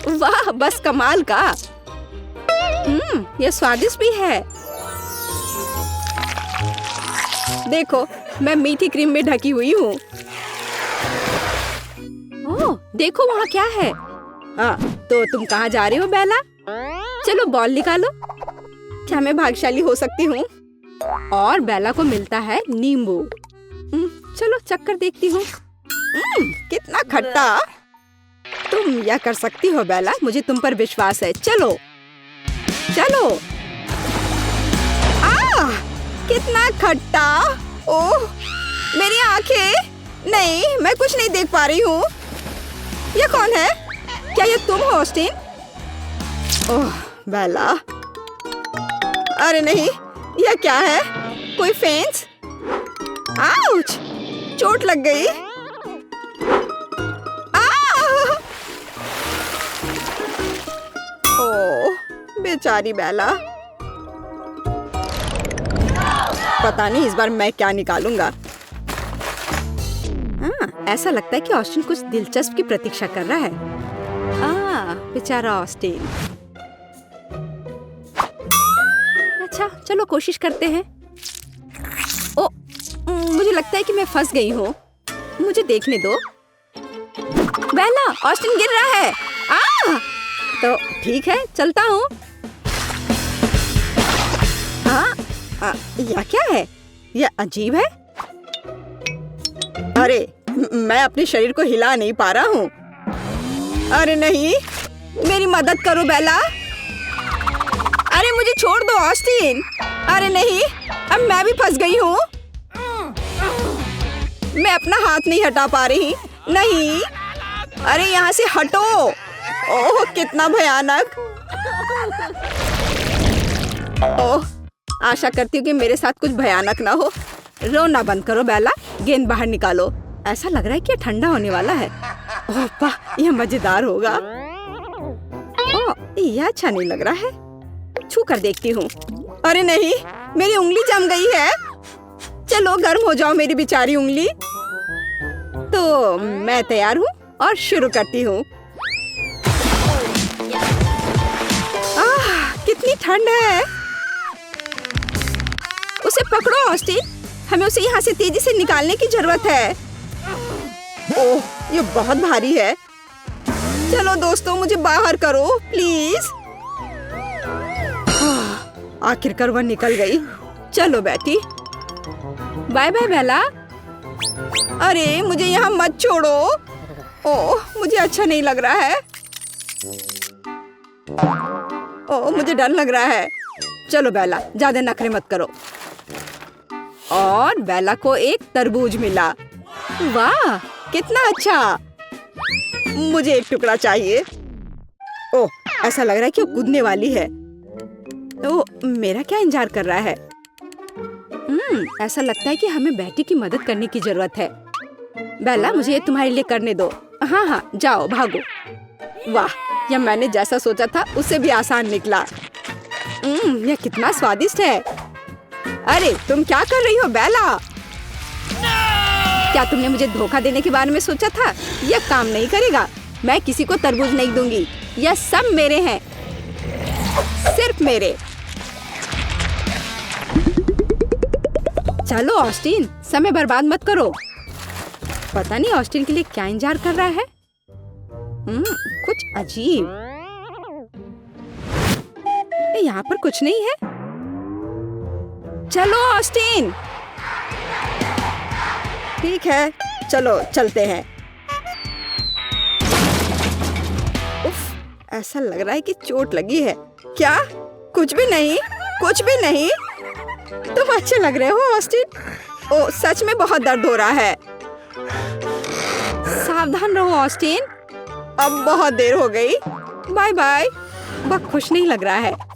वाह, बस कमाल का। यह स्वादिष्ट भी है। देखो, मैं मीठी क्रीम में ढकी हुई हूँ। ओह, देखो वहाँ क्या है। हाँ, तो तुम कहाँ जा रही हो बेला? चलो बॉल निकालो। क्या मैं भाग्यशाली हो सकती हूँ? और बेला को मिलता है नींबू। चलो चक्कर देखती हूँ। कितना खट्टा। तुम यह कर सकती हो बेला, मुझे तुम पर विश्वास है। चलो चलो। कितना खट्टा। ओह, मेरी आंखें। नहीं, मैं कुछ नहीं देख पा रही हूँ। यह कौन है? क्या ये तुम हो ऑस्टिन? ओह बेला। अरे नहीं, यह क्या है? कोई फेंस? आउच! चोट लग गई। ओह, बेचारी बेला। पता नहीं इस बार मैं क्या निकालूंगा। ऐसा लगता है कि ऑस्टिन कुछ दिलचस्प की प्रतीक्षा कर रहा है। बेचारा ऑस्टिन। अच्छा, चलो कोशिश करते हैं। ओ, मुझे लगता है कि मैं फंस गई हूँ। मुझे देखने दो। बेला, ऑस्टिन गिर रहा है। तो ठीक है, चलता हूँ। यह क्या है? यह अजीब है। अरे, मैं अपने शरीर को हिला नहीं पा रहा हूँ। अरे नहीं, मेरी मदद करो बेला। अरे मुझे छोड़ दो ऑस्टिन। अरे नहीं, अब मैं भी फंस गई हूँ। मैं अपना हाथ नहीं हटा पा रही। नहीं, अरे यहाँ से हटो। ओह, कितना भयानक। ओह, आशा करती हूँ कि मेरे साथ कुछ भयानक ना हो। रोना बंद करो बेला, गेंद बाहर निकालो। ऐसा लग रहा है कि यह ठंडा होने वाला है। ओह वाह, यह मजेदार होगा। ओह, यह अच्छा नहीं लग रहा है। छू कर देखती हूँ। अरे नहीं, मेरी उंगली जम गई है। चलो गर्म हो जाओ मेरी बेचारी उंगली। तो मैं तैयार हूँ और शुरू करती हूँ। कितनी ठंड है। उसे पकड़ो ऑस्टिन, हमें उसे यहाँ से तेजी से निकालने की जरूरत है। ओह, ये बहुत भारी है। चलो दोस्तों, मुझे बाहर करो प्लीज। आखिरकार वह निकल गई। चलो बेटी, बाय बाय बेला। अरे मुझे यहाँ मत छोड़ो। ओह, मुझे अच्छा नहीं लग रहा है। ओह, मुझे डर लग रहा है। चलो बेला, ज्यादा नखरे मत करो। और बेला को एक तरबूज मिला। वाह, कितना अच्छा। मुझे एक टुकड़ा चाहिए। ओह, ऐसा लग रहा है कि वो कूदने वाली है। तो मेरा क्या इंतजार कर रहा है? ऐसा लगता है कि हमें बेटी की मदद करने की जरूरत है। बेला, मुझे ये तुम्हारे लिए करने दो। हाँ, जाओ, भागो। वाह, यह मैंने जैसा सोचा था उससे भी आसान निकला। यह कितना स्वादिष्ट है। अरे तुम क्या कर रही हो बेला? क्या तुमने मुझे धोखा देने के बारे में सोचा था? यह काम नहीं करेगा। मैं किसी को तरबूज नहीं दूंगी। यह सब मेरे हैं, सिर्फ मेरे। चलो ऑस्टिन, समय बर्बाद मत करो। पता नहीं ऑस्टिन के लिए क्या इंतजार कर रहा है। कुछ अजीब। यहाँ पर कुछ नहीं है। चलो ऑस्टिन। ठीक है, चलो चलते हैं। उफ, ऐसा लग रहा है कि चोट लगी है। क्या? कुछ भी नहीं, कुछ भी नहीं। तुम अच्छे लग रहे हो ऑस्टिन। ओ, सच में बहुत दर्द हो रहा है। सावधान रहो ऑस्टिन। अब बहुत देर हो गई। Bye bye. वह खुश नहीं लग रहा है।